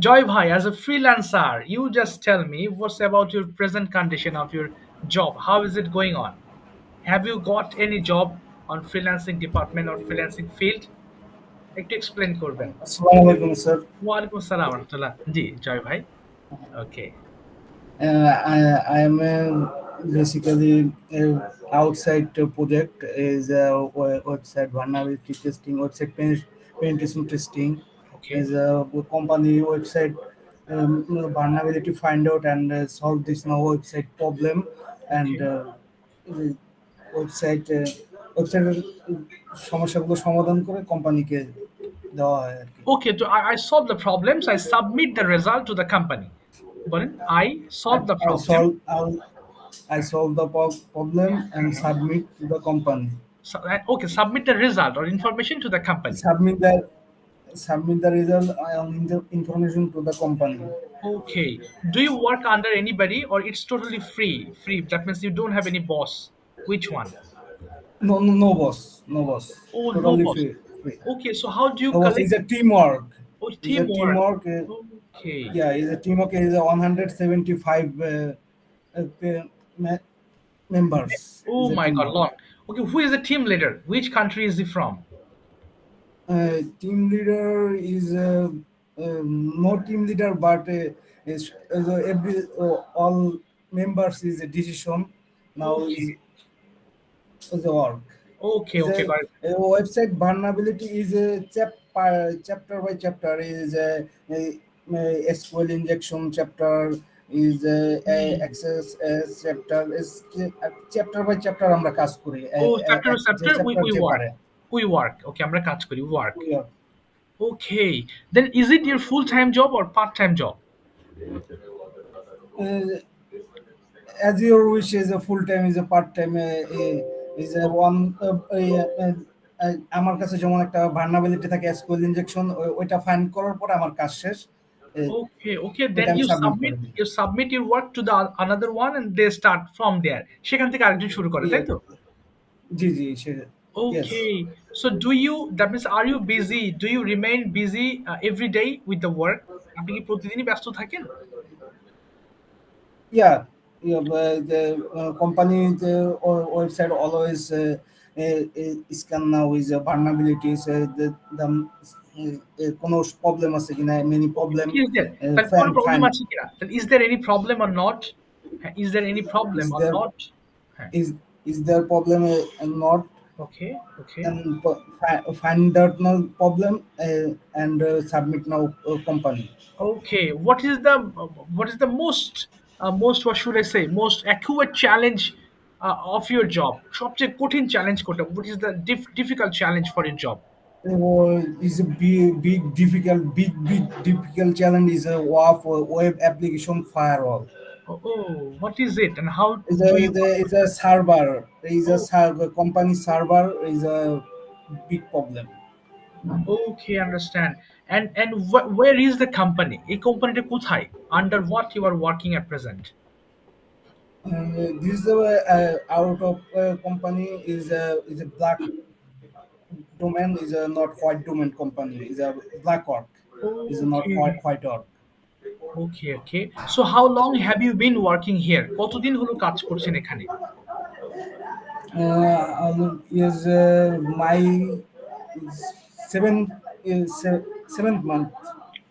Joy bhai, as a freelancer, you just tell me what's about your present condition of your job. How is it going on? Have you got any job on freelancing department or freelancing field? একটু explain করবেন। আসসালামু আলাইকুম sir. ওয়ালাইকুম আসসালাম ওয়া রাহমাতুল্লাহ। জি জয় ভাই। Okay. I am basically outside project is website vulnerability testing, website penetration testing. Okay. Is a company website vulnerability find out and solve this now website problem and website সমস্যাগুলো সমাধান করে কোম্পানিকে দেওয়া হয় আর কি। Okay, so I solve the problems, I submit the result to the company. But I solve the problem. I solve the problem and submit to the company. Okay, submit the result or information to the company. Submit the result on the information to the company. Okay. Do you work under anybody or it's totally free? Free. That means you don't have any boss. Which one? No boss. Oh, Totally no boss. Free. Okay, so how do you No boss, collect? it's a teamwork. Oh, It's a teamwork. teamwork. Okay. Yeah, it's a teamwork. It's a 175 members. Oh It's a my God, teamwork. long. Okay, who is the team leader? Which country is he from? Team leader is no team leader, but is every all members is a decision. Now Okay. is the work. Okay, okay, got it. Website vulnerability is a chapter by chapter is a SQL injection chapter is access chapter by chapter আমরা কাজ করি Oh, chapter to যে chapter chapter we যে work. পারে We work. Okay, আমরা কাজ করি, work. we are- Okay. Then is it your full-time job or part-time job? as your wish is a full time is a part time is a one আমার কাছে যেমন একটা vulnerability থাকে SQL injection ওইটা find করার পর আমার কাজ শেষ Okay, okay. ওইটা Then আমি you সাবমিট submit করে দিই you submit your work to the another one and they start from there. সেখান থেকে আরেকজন শুরু করে, তাই তো? জি জি সে yes Okay. So that means are you busy? Do you remain busy every day with the work? আপনি কি প্রতিদিনই ব্যস্ত থাকেন? yeah the company the website always scan now is vulnerabilities the কোনো প্রবলেম আছে কিনা মেনি প্রবলেম Is there? তাহলে কোনো প্রবলেম আছে কিনা? Then is there any problem or not? Is there any problem or not? is there problem not Okay, okay. and find out no problem and submit now company Okay, what is the most what should I say, most accurate challenge of your job? সবচেয়ে কঠিন challenge কোনটা? What is the difficult challenge for your job? is a big difficult challenge is a web application firewall. Oh, what is it and how Is a server. Is a server company server is a big problem. Okay, understand. And where is the company? এই কোম্পানিটা কোথায়? Under what you are working at present? This is out of company is a black domain is a not white domain company is a black org is a not white org. Okay, okay. So how long have you been working here? কতদিন হলো কাজ করছেন এখানে? Is my seventh month.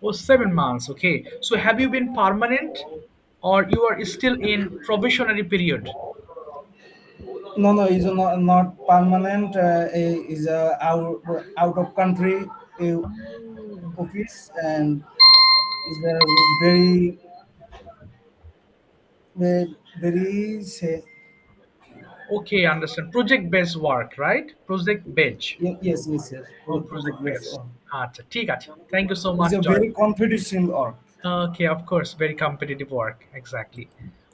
Oh, 7 months. Okay. So have you been permanent or you are still in probationary period? No, is not permanent. Is out of country office and is a very say. Okay, understand. Project based work, right? Project based. Yes. Oh, project based. আচ্ছা, ঠিক আছে. Thank you so much. It's a very competition org. Okay, of course, very competitive work. Exactly.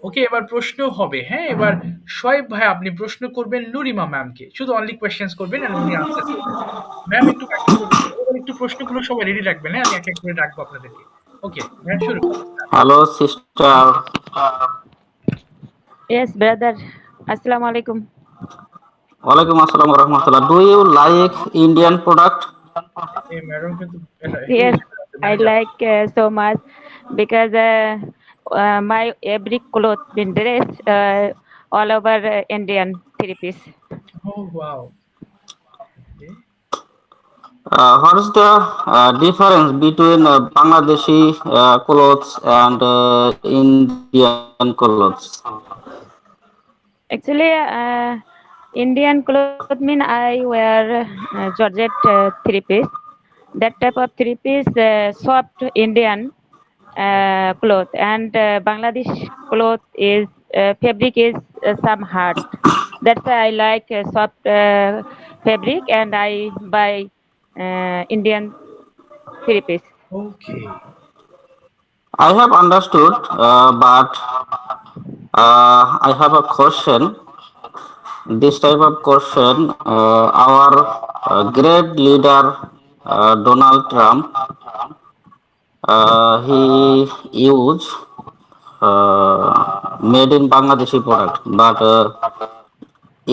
ওকে, এবার প্রশ্ন হবে। হ্যাঁ, এবার শোয়েব ভাই আপনি প্রশ্ন করবেন নুরিমা ম্যামকে, শুধু অনলি কোয়েশ্চেন্স করবেন আর উনি আনসার করবেন। ম্যাম একটু একটু প্রশ্নগুলো সবাই রেডি রাখবেন। হ্যাঁ, আমি এক এক করে ডাকবো আপনাদেরকে। ওকে, ম্যাম শুরু। Hello sister. Yes, brother. Assalamu alaikum. ওয়ালাইকুম আসসালাম ওয়া রাহমাতুল্লাহ। Do you like Indian product? এই ম্যাডাম কিন্তু Yes, I like so much because my every cloth been dressed all over Indian three-piece. Oh wow. Okay. What is the difference between Bangladeshi clothes and Indian clothes? Actually, Indian cloth mean I wear Georgette three-piece. That type of three-piece soft Indian cloth, and Bangladesh cloth is fabric is some hard. That's why I like soft fabric, and I buy Indian three-piece. Okay. I have understood, but I have a question. This type of question, our great leader Donald Trump, he used made in Bangladeshi product, but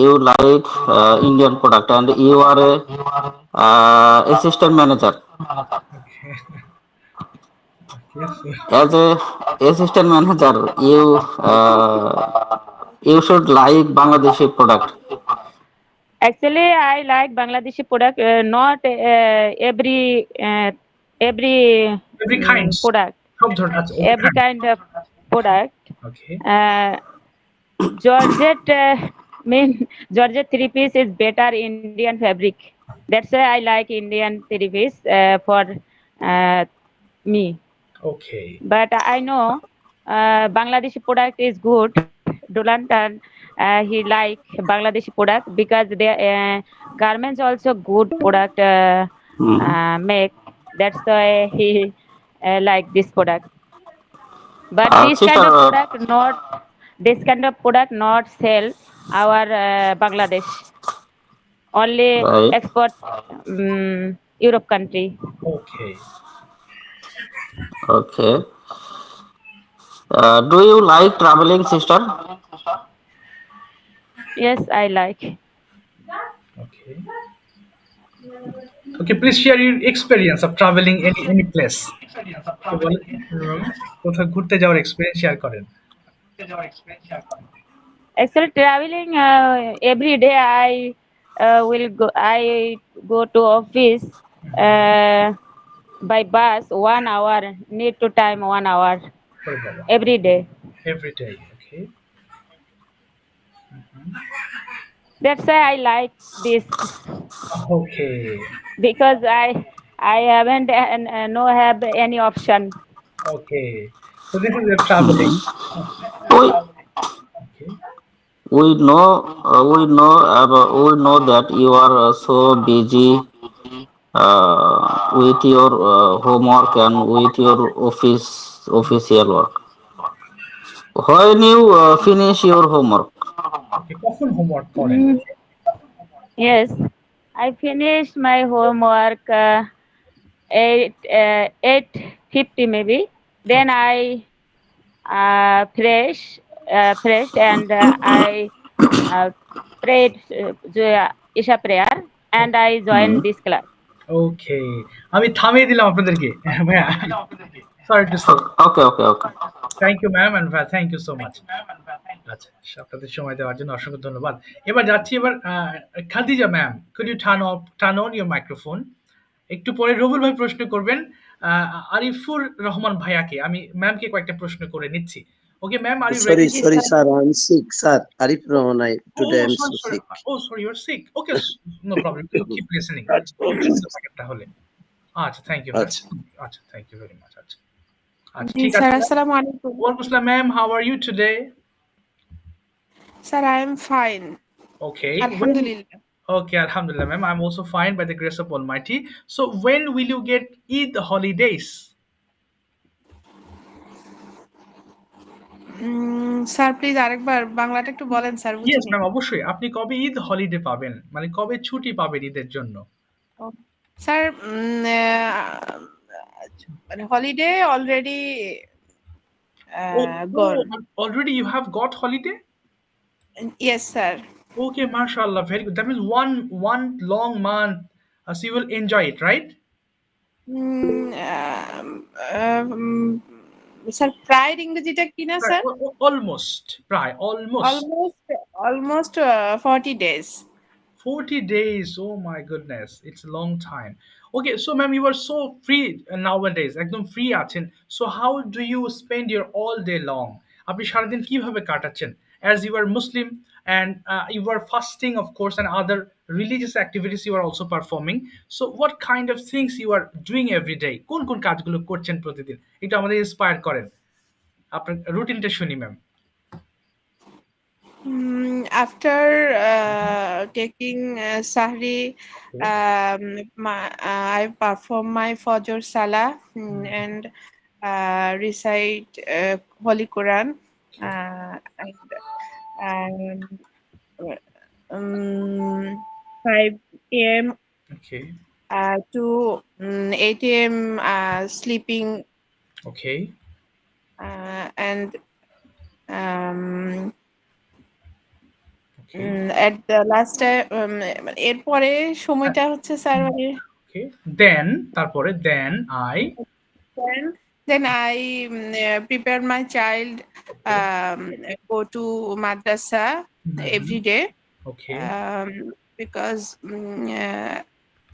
you like Indian product, and you are a assistant manager. Yes, As a assistant manager, you should like Bangladeshi product. Actually, I like Bangladeshi product, not every kind product, সব ধরনের আছে, every kind of product. Okay. Georgette Georgette three-piece is better Indian fabric. That's why I like Indian three-piece for me. Okay. But I know Bangladeshi product is good. Dulan and he like Bangladeshi product because their garments also good product make. That's why he like this product. But this Sister, kind of product not this kind of product not sell our Bangladesh. Only right? export Europe country. Okay. Okay. Do you like traveling, sister? Yes, I like. Okay. Okay, please share your experience of traveling any place. তো বলেন, কোথাও ঘুরতে যাওয়ার experience share করেন। Actually, traveling every day will go. I go to office by bus 1 hour. Need to time 1 hour করে বাবা, every day. every day. Okay. That's why I like this Okay. because I haven't no have any option. Okay. So this is your traveling. We Okay. we know that you are so busy with your homework and with your official work. When you finish your homework, Okay, কখন homework করেন? Mm, yes, I finished my homework 8:50 maybe. Then I fresh and I prayed Isha prayer and I joined this class. Okay, আমি থামিয়ে দিলাম আপনাদেরকে। ভাইয়া, sorry to say. okay. Thank you ma'am and thank you so much. আচ্ছা, আপনাদের সময় দেওয়ার জন্য অসংখ্য ধন্যবাদ। এবার যাচ্ছি Khadija ma'am, could you turn on your microphone. একটু পরে রবুল ভাই প্রশ্ন করবেন আরিফুর রহমান ভাইয়াকে। আমি ম্যামকে কয়েকটা প্রশ্ন করে নিচ্ছি। Okay, ma'am, are you ready? Sorry, sir. I'm sick, sir. Arif Rahman, today I'm so sick. Oh, sorry, you're sick. Okay, no problem. We'll keep listening. তাহলে আচ্ছা, থ্যাংক ইউ। আচ্ছা, থ্যাংক ইউ ভেরি মাচ। আচ্ছা, ঠিক আছে। Assalamu alaikum. ওয়ালাইকুম আসসালাম ma'am, how are you today? Sir, I am fine. Okay. Alhamdulillah. Okay, alhamdulillah, ma'am. I'm also fine by the grace of Almighty. So, when will you get Eid holidays? Sir please আরেকবার বাংলাটা একটু বলেন sir. Yes, ma'am, অবশ্যই। আপনি কবে Eid holiday পাবেন? মানে কবে ছুটি পাবেন ঈদের জন্য? স্যার মানে holiday already gone. Already you have got holiday? Yes, sir. Okay, mashallah, very good. That means one long month, so you will enjoy it, right? Sir প্রায় ইংরেজিটা কি না sir? almost 40 days. 40 days, oh my goodness, it's a long time. Okay, so ma'am, you are so free nowadays, একদম free আছেন, so how do you spend your all day long? আপনি সারাদিন কিভাবে কাটাচ্ছেন? As you are Muslim and you are fasting, of course, and other religious activities you are also performing, so what kind of things you are doing every day? কোন কোন কাজগুলো করছেন প্রতিদিন? এটা আমাদের ইন্সপায়ার করেন, আপনার রুটিনটা শুনি ma'am. After taking Sahri, I perform my Fajr Salah and recite Holy Quran and 5 a.m. Okay. To 8 a.m. Sleeping. Okay. And at the last time এরপরে সময়টা হচ্ছে স্যার মানে তারপরে then I prepare my child go to madrasa every day. Okay. Because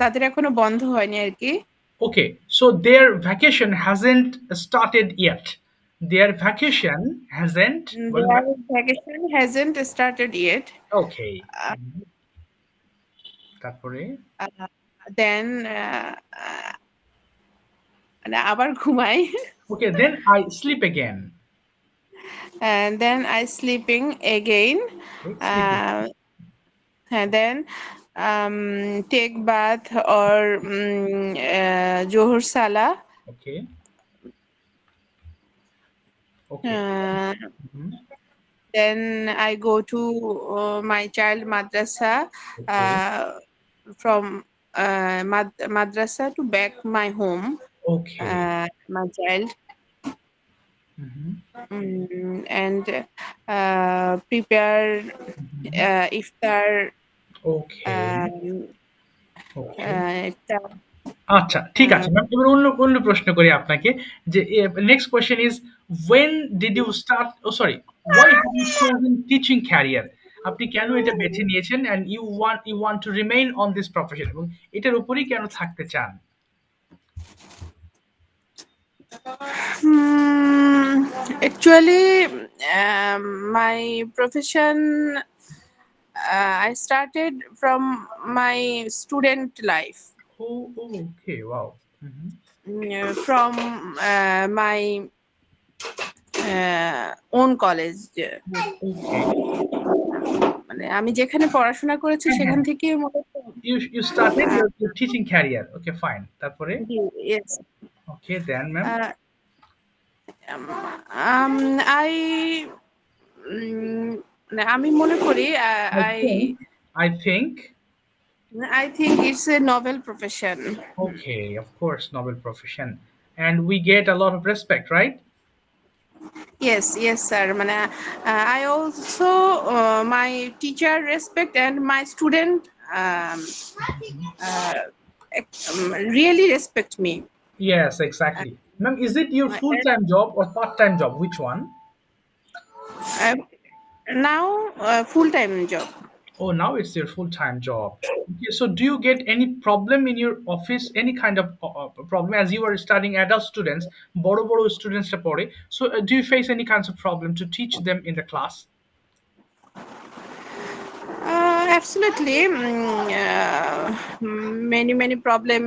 তাদের এখনো বন্ধ হয়নি আর কি। Okay, so their vacation hasn't started yet. Their vacation hasn't started yet. Okay. তারপরে then আবার ঘুমাই। Okay, then I sleep again. and then I sleeping again, and then take bath or Johor Salah. Okay. Then I go to my child madrasa, from madrasa to back my home. Okay. My child. And prepare iftar. Okay. iftar. আচ্ছা ঠিক আছে ma'am, এবার অন্য প্রশ্ন করি আপনাকে যে next question is when did you start, oh sorry, why have you chosen teaching career? আপনি কেন এটা বেছে নিয়েছেন and you want to remain on this profession এবং এটার উপরেই কেন থাকতে চান? Actually, my profession I started from my student life. Oh, okay, wow. From my own college. মানে আমি যেখানে পড়াশোনা করেছি সেখান থেকে you started your teaching career. Okay, fine. তারপরে? Yes. Okay, then ma'am. আমি মনে করি I think it's a noble profession. Okay, of course, noble profession, and we get a lot of respect, right? Yes, sir. I also my teacher respect and my student really respect me. Yes, exactly. Ma'am, is it your full-time job or part-time job? Which one? Now, full-time job. Oh, now it's your full-time job. Okay, so do you get any problem in your office, any kind of problem as you are studying adult students, boro students pore? So do you face any kinds of problem to teach them in the class? Absolutely. Many problem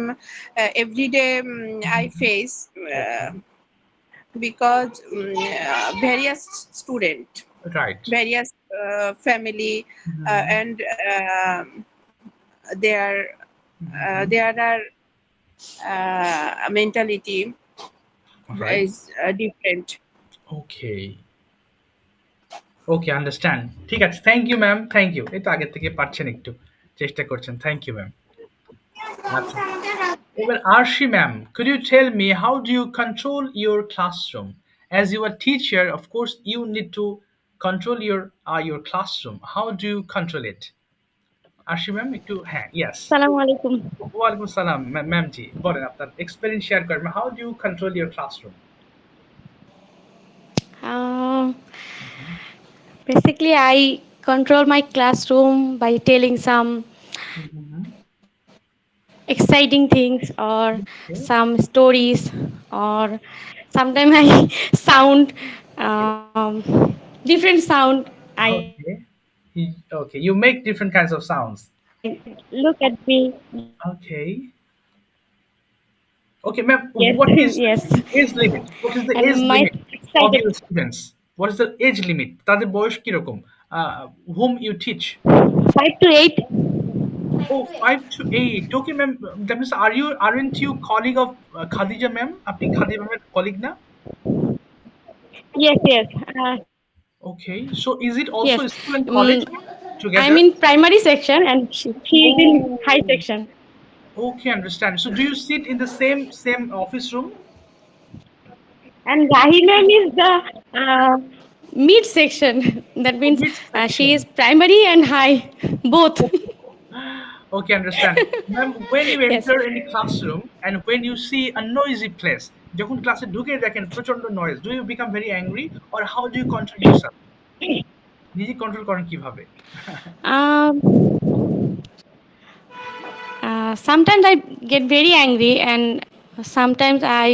every day I face because various student, right, various family, and there are mentality is different. Okay, understand. ঠিক আছে, thank you ma'am, thank you. এই তো আগে থেকে পারছেন, একটু চেষ্টা করছেন, thank you ma'am. আচ্ছা, এবার Arshi ma'am, could you tell me how do you control your classroom? As you are teacher, of course you need to control your classroom. How do you control it? Arshi ma'am, একটু হ্যাঁ, yes. আসসালামু আলাইকুম। ওয়া আলাইকুম সালাম ma'am জি, বলেন আপনার experience share করবেন। How do you control your classroom? Basically, I control my classroom by telling some exciting things or some stories, or sometimes I sound different sound. Okay, you make different kinds of sounds. Look at me. Okay, ma'am. Yes. What is yes. age limit? What is the age limit of your students? What is the age limit? তাদের বয়স কি রকম? Whom you teach? 5 to 8. Oh, 5 to 8. Okay, ma'am. That means aren't you colleague of Khadija ma'am? আপনি Khadija ma'am colleague না? Yes. Okay, so is it also school and college together? I'm in primary section and she is in high section. Okay, understand. So do you sit in the same office room? And Rahil ma'am is the mid section. That means she is primary and high, both. Okay, understand. Ma'am, when you enter any classroom and when you see a noisy place, যখন ক্লাসে ঢুকে দেখেন প্রচন্ড noise, do you become very angry or how do you control yourself? নিজে control করেন কিভাবে? Sometimes I get very angry and sometimes I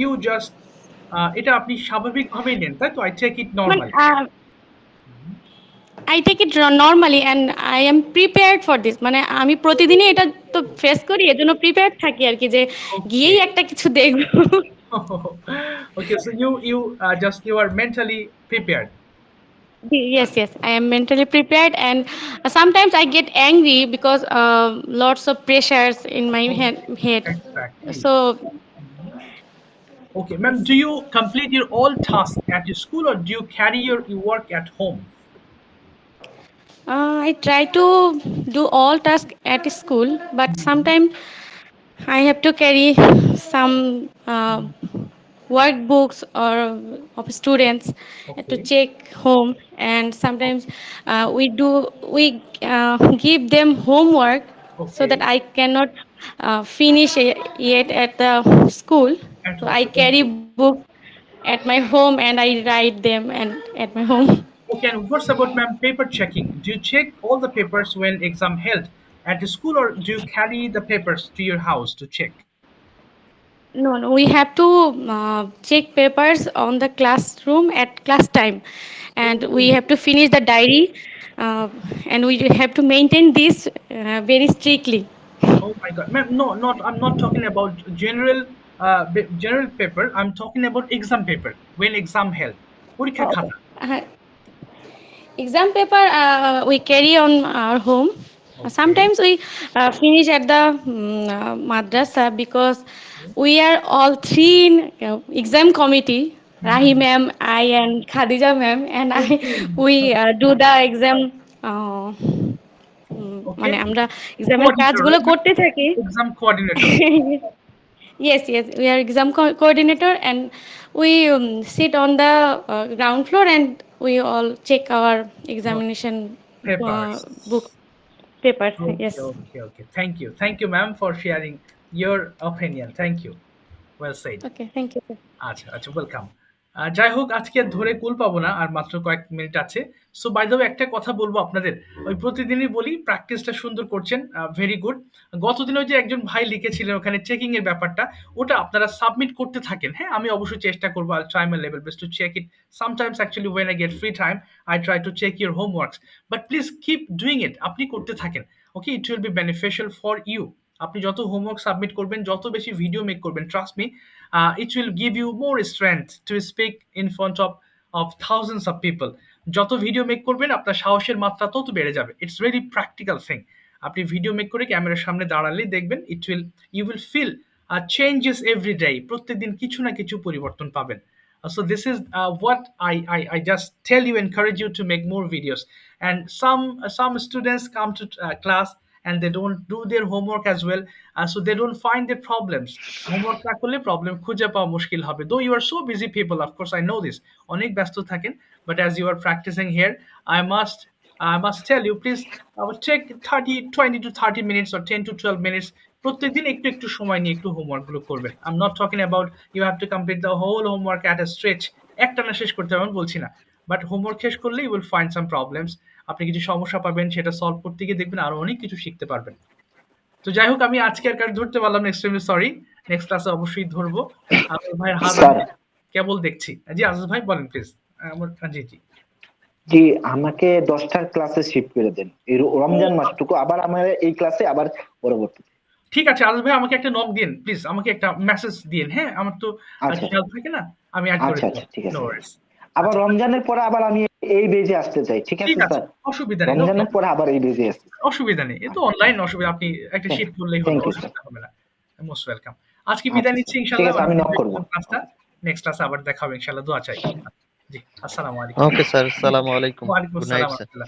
you just এটা আপনি স্বাভাবিকভাবেই নেন, তাই তো? I take it normally. I take it normally and I am prepared for this. মানে আমি প্রতিদিনই এটা তো ফেস করি, এজন্য প্রিপেয়ার্ড থাকি আর কি, যে গিয়েই একটা কিছু দেখব। Okay, so you are mentally prepared. Yes, yes, I am mentally prepared, and sometimes I get angry because lots of pressures in my Oh, head. exactly. So, Okay, ma'am, yes. do you complete your all tasks at your school or do you carry your work at home? I try to do all tasks at school, but Mhm. sometimes I have to carry some workbooks or of students to Okay, check home, and sometimes we give them homework so that okay. I cannot finish it yet at the school. At So home. I So then, carry books at my home and I write them and at my home. okay, and what's about ma'am paper checking? Do you check all the papers when exam held at the school or do you carry the papers to your house to check? No, no, we have to check papers on the classroom at class time, and we Oh, have to finish the diary, uh, and we have to maintain this very strictly. oh my God, ma'am, no, not I'm not talking about general paper. I'm talking about exam paper when exam held. পরীক্ষা Oh, খাতা. uh, exam paper we carry on our home. Okay. Sometimes we finish at the madrasa because we are all three in exam committee. Rahi Mhm. ma'am, I and Khadija ma'am, and I Okay. we do the exam. মানে Okay. আমরা এক্সামের Coordinator, কাজগুলো right, ma'am? করতে থাকি। Exam coordinator. Yes, yes, we are exam coordinator, and we sit on the ground floor, and we all check our Oh, examination book papers. papers. Okay, Yes. okay, okay. Thank you. Thank you, ma'am, for sharing your opinion. Thank you. Well said. Okay, thank you, sir. আচ্ছা আচ্ছা, welcome. যাই হোক, আজকে আর ধরে কুল পাবো না, আর মাত্র কয়েক মিনিট আছে। সো বাই দ্য ওয়ে, একটা কথা বলবো আপনাদের, ওই প্রতিদিনই বলি প্র্যাকটিসটা সুন্দর করছেন, ভেরি গুড। গতদিন ওই যে একজন ভাই লিখেছিলেন ওখানে চেকিং এর ব্যাপারটা, ওটা আপনারা সাবমিট করতে থাকেন। হ্যাঁ, আমি অবশ্যই চেষ্টা করবো, I try my level best to check it. Sometimes actually when I get free time I try to check your homeworks, but please keep doing it. আপনি করতে থাকেন, okay, it will be beneficial for you. আপনি যত homework submit করবেন, যত বেশি video make করবেন, trust me, it will give you more strength to speak in front of thousands of people. যত ভিডিও মেক করবেন আপনার সাহসের মাত্রা তত বেড়ে যাবে। It's very practical thing. আপনি ভিডিও মেক করে ক্যামেরার সামনে দাঁড়ালেই দেখবেন you will feel changes every day. প্রত্যেকদিন কিছু না কিছু পরিবর্তন পাবেন। So this is what I just tell you, encourage you to make more videos. And some students come to class and they don't do their homework as well, so they don't find their problems. Homework না করলে problem খুঁজে পাওয়া মুশকিল হবে। Though you are so busy people, of course I know this, অনেক ব্যস্ত থাকেন, but as you are practicing here, I must tell you, please take 20 to 30 minutes or 10 to 12 minutes প্রত্যেকদিন একটু একটু সময় নিয়ে একটু হোমওয়ার্ক গুলো করবেন। I'm not talking about you have to complete the whole homework at a stretch, একটানা শেষ করতে হবে আমি বলছি না, বাট হোমওয়ার্ক শেষ করলে you will find some problems, আপনি কিছু সমস্যা পাবেন, সেটা সলভ করতে গিয়ে দেখবেন আরো অনেক কিছু শিখতে পারবেন। তো যাই হোক, আমি আজকে আর কার ধরতে পারলাম না, এক্সট্রিমলি সরি। নেক্সট ক্লাসে অবশ্যই ধরবো। আজল ভাইয়ের হাত স্যার, কেবল দেখছি। জি আজল ভাই বলেন প্লিজ। আমার জি জি জি আমাকে 10টার ক্লাসে শিফট করে দেন, এই রমজান মাসটুকু আবার আমার এই ক্লাসে আবার পরবর্তীতে। ঠিক আছে আজল ভাই, আমাকে একটা নক দিন প্লিজ, আমাকে একটা মেসেজ দিন। হ্যাঁ, আমার তো আচ্ছা খেয়াল থাকে না, আমি অ্যাড করে আচ্ছা দেব। আচ্ছা, ঠিক আছে। নো ওয়ারিস। আবার রমজানের পরে আবার আমি এই বেজে আসতে চাই, ঠিক আছে ঠিক আছে, স্যার? অসুবিধা নেই, রমজানের পরে আবার এই বেজে আসতে চাই। অসুবিধা নেই, এ তো অনলাইন, অসুবিধা, আপনি একটা শিফট করলেই হলো, থ্যাংক ইউ স্যার। অসুবিধা হবে না। Most welcome. আজকে বিদায় আচ্ছা নিচ্ছি স্যার, ঠিক ইনশাআল্লাহ। আছে, আমি নক করবো। ক্লাসটা নেক্সট ক্লাসে আবার দেখা হবে ইনশাআল্লাহ, দোয়া চাই। জি, আসসালামু আলাইকুম। ওকে স্যার, আসসালামু আলাইকুম। ওয়া আলাইকুম গুড আসসালাম নাইট ওয়া স্যার। রাহমাতুল্লাহ।